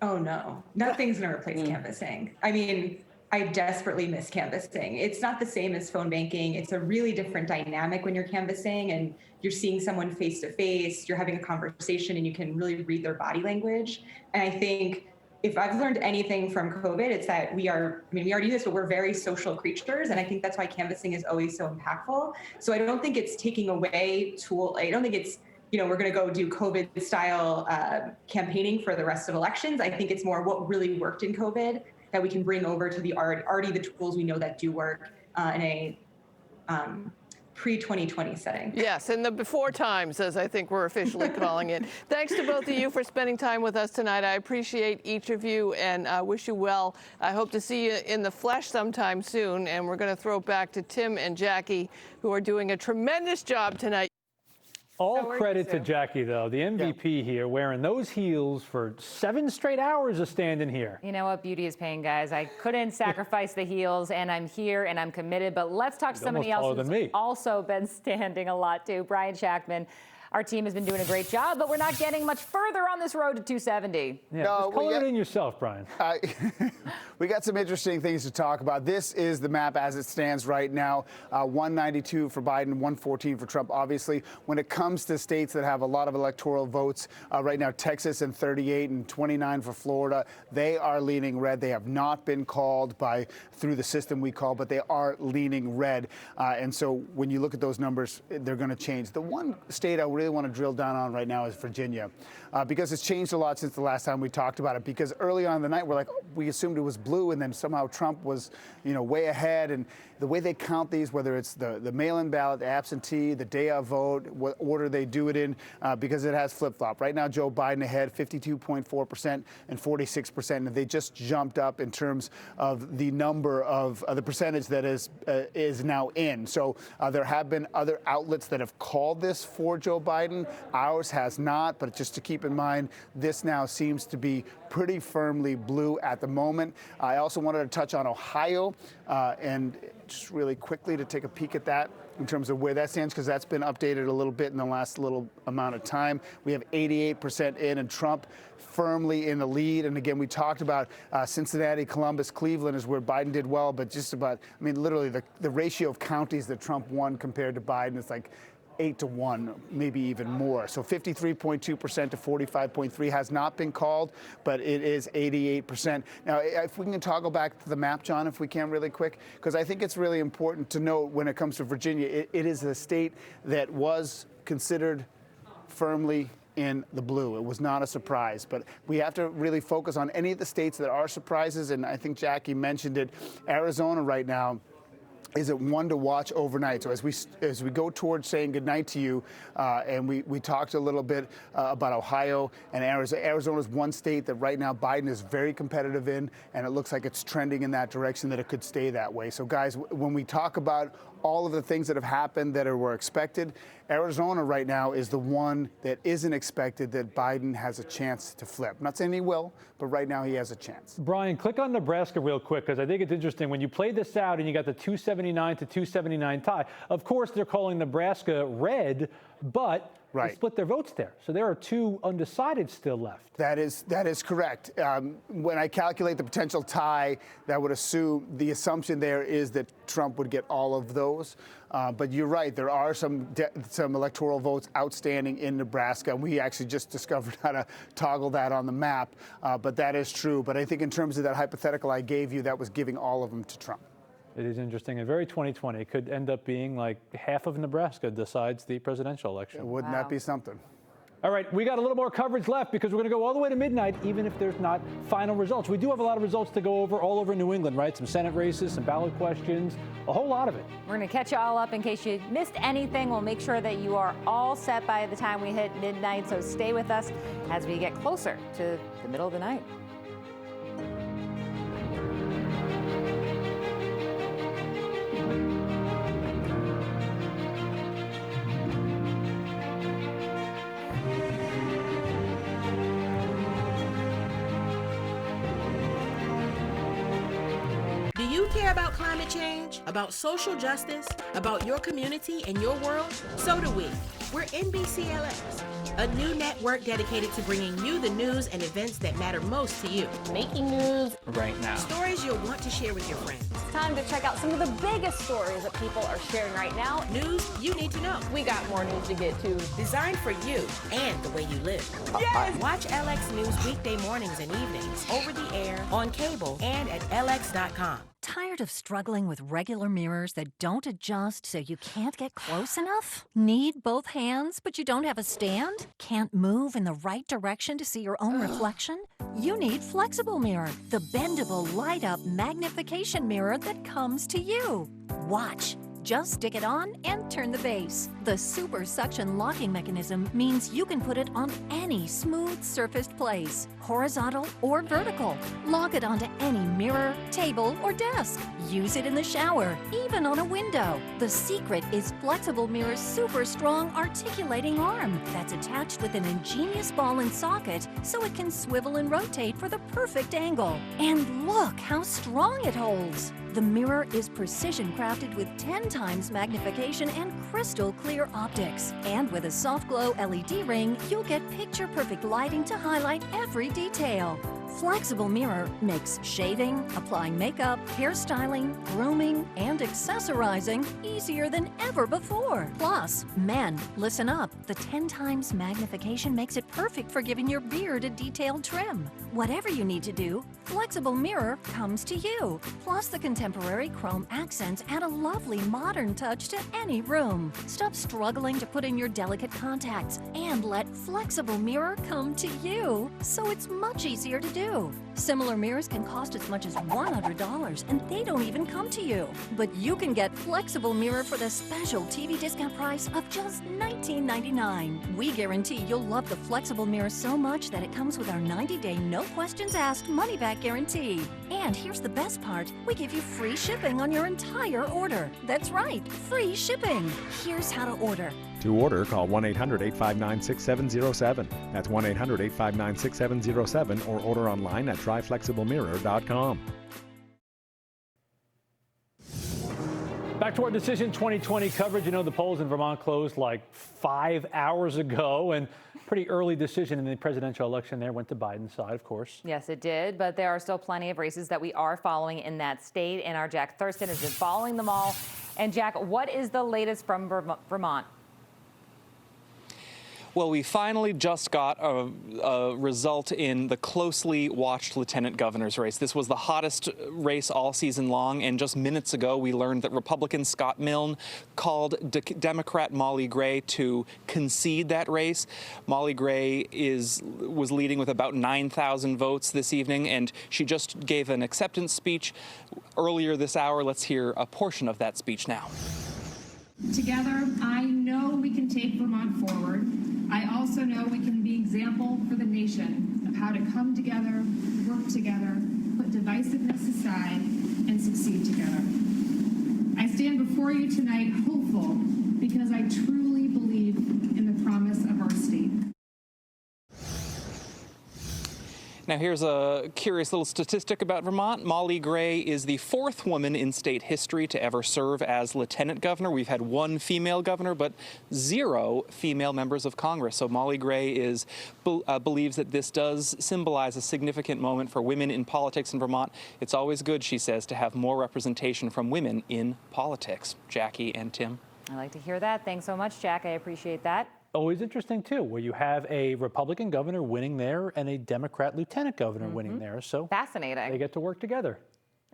Oh no, nothing's gonna replace canvassing. I mean, I desperately miss canvassing. It's not the same as phone banking. It's a really different dynamic when you're canvassing and you're seeing someone face to face, you're having a conversation and you can really read their body language. And I think if I've learned anything from COVID, it's that we already do this, but we're very social creatures. And I think that's why canvassing is always so impactful. So I don't think it's taking away I don't think it's, we're going to go do COVID style campaigning for the rest of elections. I think it's more what really worked in COVID that we can bring over to the already the tools we know that do work in a pre-2020 setting. Yes, in the before times, as I think we're officially calling it. Thanks to both of you for spending time with us tonight. I appreciate each of you and wish you well. I hope to see you in the flesh sometime soon. And we're going to throw it back to Tim and Jackie, who are doing a tremendous job tonight. All credit to Jackie, though, the MVP here, wearing those heels for 7 straight hours of standing here. You know what? Beauty is pain, guys. I couldn't sacrifice the heels, and I'm here, and I'm committed. But let's talk to somebody else who's also been standing a lot, too. Brian Shackman. Our team has been doing a great job, but we're not getting much further on this road to 270. Yeah, just color it in yourself, Brian. We got some interesting things to talk about. This is the map as it stands right now. 192 for Biden, 114 for Trump. Obviously, when it comes to states that have a lot of electoral votes, right now Texas and 38 and 29 for Florida, they are leaning red. They have not been called through the system we call, but they are leaning red. And so when you look at those numbers, they're going to change. The one state I really want to drill down on right now is Virginia, because it's changed a lot since the last time we talked about it. Because early on in the night, we assumed it was blue, and then somehow Trump was, way ahead. And the way they count these, whether it's the mail-in ballot, the absentee, the day of vote, what order they do it in, because it has flip-flop. Right now, Joe Biden ahead, 52.4% and 46%, and they just jumped up in terms of the number of the percentage that is now in. So there have been other outlets that have called this for Joe Biden. Ours has not, but just to keep in mind, this now seems to be pretty firmly blue at the moment. I also wanted to touch on Ohio and just really quickly to take a peek at that in terms of where that stands, because that's been updated a little bit in the last little amount of time. We have 88% in, and Trump firmly in the lead. And again, we talked about Cincinnati, Columbus, Cleveland is where Biden did well, but just about, literally the ratio of counties that Trump won compared to Biden is like 8-1, maybe even more. So 53.2% to 45.3 has not been called, but it is 88%. Now, if we can toggle back to the map, John, if we can really quick, because I think it's really important to note when it comes to Virginia, it is a state that was considered firmly in the blue. It was not a surprise, but we have to really focus on any of the states that are surprises, and I think Jackie mentioned it. Arizona right now is it one to watch overnight. So as we go towards saying goodnight to you, and we talked a little bit about Ohio and Arizona. Arizona is one state that right now Biden is very competitive in, and it looks like it's trending in that direction, that it could stay that way. So guys, when we talk about all of the things that have happened that were expected, Arizona right now is the one that isn't expected that Biden has a chance to flip. I'm not saying he will, but right now he has a chance. Brian, click on Nebraska real quick, because I think it's interesting. When you play this out and you got the 279 to 279 tie, of course they're calling Nebraska red, but they split their votes there. So there are 2 undecided still left. That is correct. When I calculate the potential tie, that would assume, the assumption there is that Trump would get all of those. But you're right, there are some electoral votes outstanding in Nebraska. We actually just discovered how to toggle that on the map, but that is true. But I think in terms of that hypothetical I gave you, that was giving all of them to Trump. It is interesting and very 2020. It could end up being like half of Nebraska decides the presidential election. Wouldn't that be something? All right, we got a little more coverage left because we're going to go all the way to midnight, even if there's not final results. We do have a lot of results to go over all over New England, right? Some Senate races, some ballot questions, a whole lot of it. We're going to catch you all up in case you missed anything. We'll make sure that you are all set by the time we hit midnight, so stay with us as we get closer to the middle of the night. Do you care about climate change, about social justice, about your community and your world? So do we. We're NBCLX, a new network dedicated to bringing you the news and events that matter most to you. Making news right now. Stories you'll want to share with your friends. It's time to check out some of the biggest stories that people are sharing right now. News you need to know. We got more news to get to. Designed for you and the way you live. Yes! Watch LX News weekday mornings and evenings, over the air, on cable, and at LX.com. Tired of struggling with regular mirrors that don't adjust so you can't get close enough? Need both hands, but you don't have a stand? Can't move in the right direction to see your own reflection? You need Flexible Mirror, the bendable, light-up magnification mirror that comes to you. Watch. Just stick it on and turn the base. The super suction locking mechanism means you can put it on any smooth surfaced place, horizontal or vertical. Lock it onto any mirror, table, or desk. Use it in the shower, even on a window. The secret is Flexible Mirror's super strong articulating arm that's attached with an ingenious ball and socket so it can swivel and rotate for the perfect angle. And look how strong it holds. The mirror is precision crafted with 10 times magnification and crystal clear optics. And with a soft glow LED ring, you'll get picture-perfect lighting to highlight every detail. Flexible Mirror makes shaving, applying makeup, hairstyling, grooming, and accessorizing easier than ever before. Plus, men, listen up. The 10 times magnification makes it perfect for giving your beard a detailed trim. Whatever you need to do, Flexible Mirror comes to you. Plus, the contemporary chrome accents add a lovely modern touch to any room. Stop struggling to put in your delicate contacts and let Flexible Mirror come to you, so it's much easier to do. Similar mirrors can cost as much as $100, and they don't even come to you. But you can get Flexible Mirror for the special TV discount price of just $19.99. We guarantee you'll love the Flexible Mirror so much that it comes with our 90-day, no questions asked money-back guarantee. And here's the best part. We give you free shipping on your entire order. That's right, free shipping. Here's how to order. To order, call 1-800-859-6707. That's 1-800-859-6707 or order online at tryflexiblemirror.com. Back to our Decision 2020 coverage. You know, the polls in Vermont closed like 5 hours ago, and pretty early decision in the presidential election there went to Biden's side, of course. Yes, it did, but there are still plenty of races that we are following in that state, and our Jack Thurston has been following them all. And Jack, what is the latest from Vermont? Well, we finally just got a result in the closely watched lieutenant governor's race. This was the hottest race all season long, and just minutes ago we learned that Republican Scott Milne called Democrat Molly Gray to concede that race. Molly Gray was leading with about 9,000 votes this evening, and she just gave an acceptance speech earlier this hour. Let's hear a portion of that speech now. Together, I know we can take Vermont forward. I also know we can be example for the nation of how to come together, work together, put divisiveness aside, and succeed together. I stand before you tonight hopeful because I truly believe in the promise of our state. Now, here's a curious little statistic about Vermont. Molly Gray is the 4th woman in state history to ever serve as lieutenant governor. We've had 1 female governor, but 0 female members of Congress. So Molly Gray believes that this does symbolize a significant moment for women in politics in Vermont. It's always good, she says, to have more representation from women in politics. Jackie and Tim. I like to hear that. Thanks so much, Jack. I appreciate that. Always interesting, too, where you have a Republican governor winning there and a Democrat lieutenant governor winning there. So fascinating. They get to work together.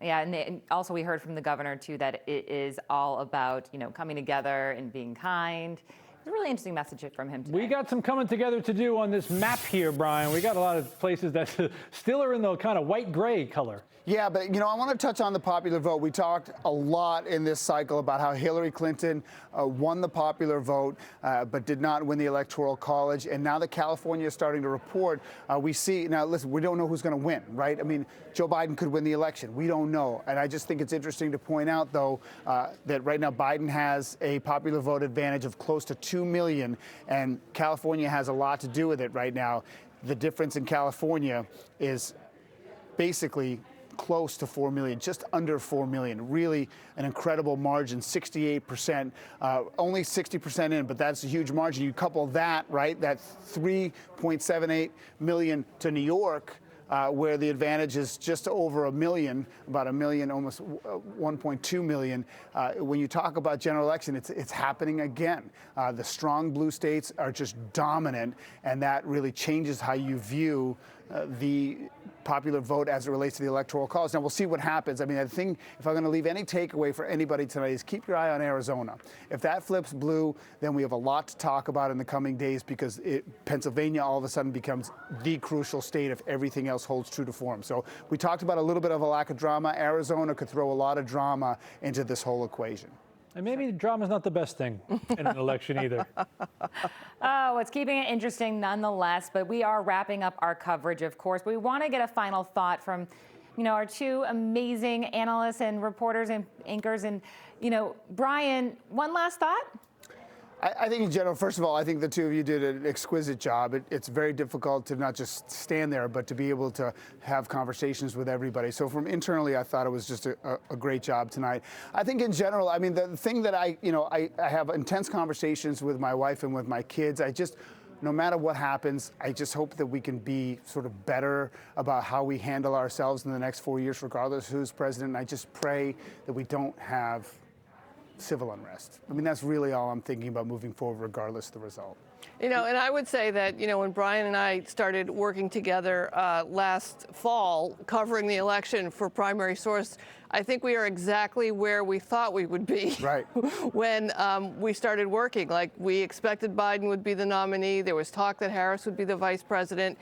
Yeah, and also we heard from the governor, too, that it is all about, you know, coming together and being kind. It's a really interesting message from him today. We got some coming together to do on this map here, Brian. We got a lot of places that still are in the kind of white-gray color. Yeah, but, you know, I want to touch on the popular vote. We talked a lot in this cycle about how Hillary Clinton won the popular vote, but did not win the Electoral College. And now that California is starting to report, we see, now listen, we don't know who's going to win, right? I mean, Joe Biden could win the election. We don't know. And I just think it's interesting to point out, though, that right now Biden has a popular vote advantage of close to 2 million, and California has a lot to do with it right now. The difference in California is basically close to 4 million, just under 4 million. Really an incredible margin, 68%, only 60% in, but that's a huge margin. You couple that, right, that 3.78 million to New York, where the advantage is just over a million, about a million, almost 1.2 million. When you talk about general election, it's happening again. The strong blue states are just dominant, and that really changes how you view the popular vote as it relates to the Electoral College. Now, we'll see what happens. I mean, I think if I'm going to leave any takeaway for anybody tonight is keep your eye on Arizona. If that flips blue, then we have a lot to talk about in the coming days, because Pennsylvania all of a sudden becomes the crucial state if everything else holds true to form. So we talked about a little bit of a lack of drama. Arizona could throw a lot of drama into this whole equation. And maybe drama's not the best thing in an election either. Oh, it's keeping it interesting nonetheless, but we are wrapping up our coverage, of course. But we want to get a final thought from, our two amazing analysts and reporters and anchors. And, Brian, one last thought? I think in general, first of all, I think the two of you did an exquisite job. It's very difficult to not just stand there, but to be able to have conversations with everybody. So from internally, I thought it was just a great job tonight. I think in general, I mean, the thing that I have intense conversations with my wife and with my kids. No matter what happens, I just hope that we can be sort of better about how we handle ourselves in the next 4 years, regardless who's president. And I just pray that we don't have civil unrest. I mean, that's really all I'm thinking about moving forward, regardless of the result. And I would say that, when Brian and I started working together last fall, covering the election for Primary Source, I think we are exactly where we thought we would be right. when we started working. Like, we expected Biden would be the nominee. There was talk that Harris would be the vice president.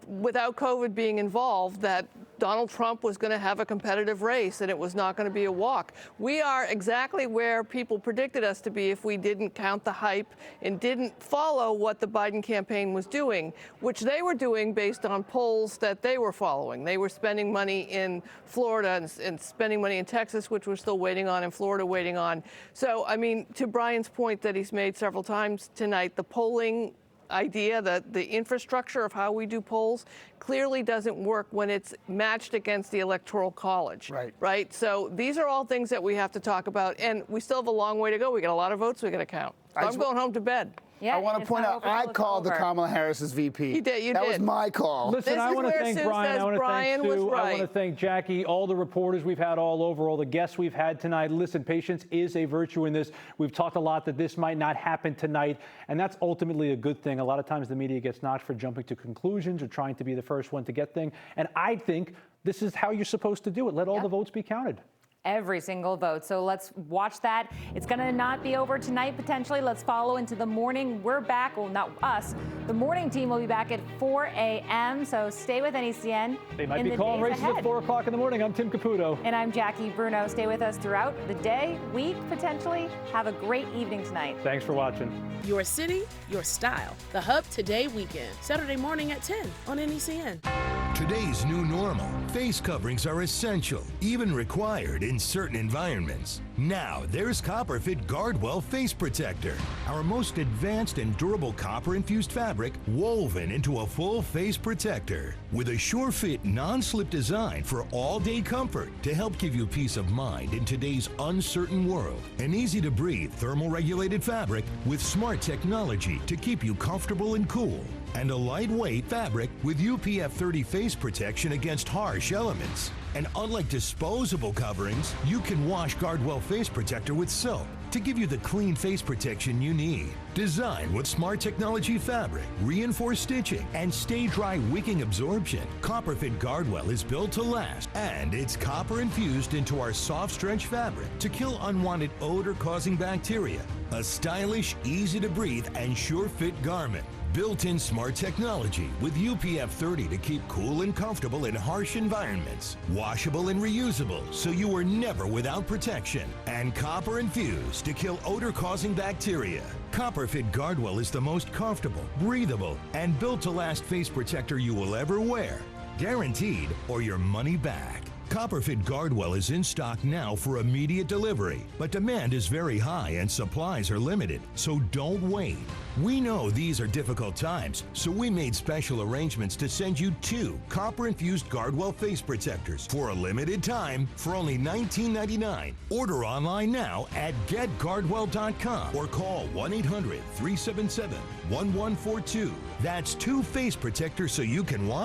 Without COVID being involved, that Donald Trump was going to have a competitive race and it was not going to be a walk. We are exactly where people predicted us to be if we didn't count the hype and didn't follow what the Biden campaign was doing, which they were doing based on polls that they were following. They were spending money in Florida and spending money in Texas, which we're still waiting on, and Florida waiting on. So, I mean, to Brian's point that he's made several times tonight, the polling idea that the infrastructure of how we do polls clearly doesn't work when it's matched against the Electoral College. Right? So these are all things that we have to talk about, and we still have a long way to go. We got a lot of votes we got to count. So I'm going home to bed. Yeah, I want to point out, I called the Kamala Harris as VP. You did. That was my call. Listen, I want to thank Brian. I want to thank Sue. I want to thank Jackie, all the reporters we've had all over, all the guests we've had tonight. Listen, patience is a virtue in this. We've talked a lot that this might not happen tonight, and that's ultimately a good thing. A lot of times the media gets knocked for jumping to conclusions or trying to be the first one to get things, and I think this is how you're supposed to do it. Let all the votes be counted. Every single vote. So let's watch that. It's going to not be over tonight, potentially. Let's follow into the morning. We're back. Well, not us. The morning team will be back at 4 a.m. So stay with NECN. They might be calling races at 4 o'clock in the morning. I'm Tim Caputo. And I'm Jackie Bruno. Stay with us throughout the day, week, potentially. Have a great evening tonight. Thanks for watching. Your city, your style. The Hub Today Weekend. Saturday morning at 10 on NECN. Today's new normal. Face coverings are essential, even required in certain environments. Now, there's Copperfit Guardwell Face Protector, our most advanced and durable copper-infused fabric woven into a full face protector. With a sure-fit, non-slip design for all-day comfort to help give you peace of mind in today's uncertain world. An easy-to-breathe, thermal-regulated fabric with smart technology to keep you comfortable and cool. and a lightweight fabric with UPF 30 face protection against harsh elements. And unlike disposable coverings, you can wash Guardwell Face Protector with soap to give you the clean face protection you need. Designed with smart technology fabric, reinforced stitching, and stay-dry wicking absorption, Copperfit Guardwell is built to last, and it's copper infused into our soft stretch fabric to kill unwanted odor-causing bacteria. A stylish, easy-to-breathe, and sure-fit garment. Built-in smart technology with UPF 30 to keep cool and comfortable in harsh environments. Washable and reusable, so you are never without protection. And copper infused to kill odor-causing bacteria. Copperfit Guardwell is the most comfortable, breathable, and built-to-last face protector you will ever wear. Guaranteed or your money back. Copperfit Guardwell is in stock now for immediate delivery, but demand is very high and supplies are limited, so don't wait. We know these are difficult times, so we made special arrangements to send you 2 copper-infused Guardwell face protectors for a limited time for only $19.99. Order online now at getguardwell.com or call 1-800-377-1142. That's 2 face protectors so you can wash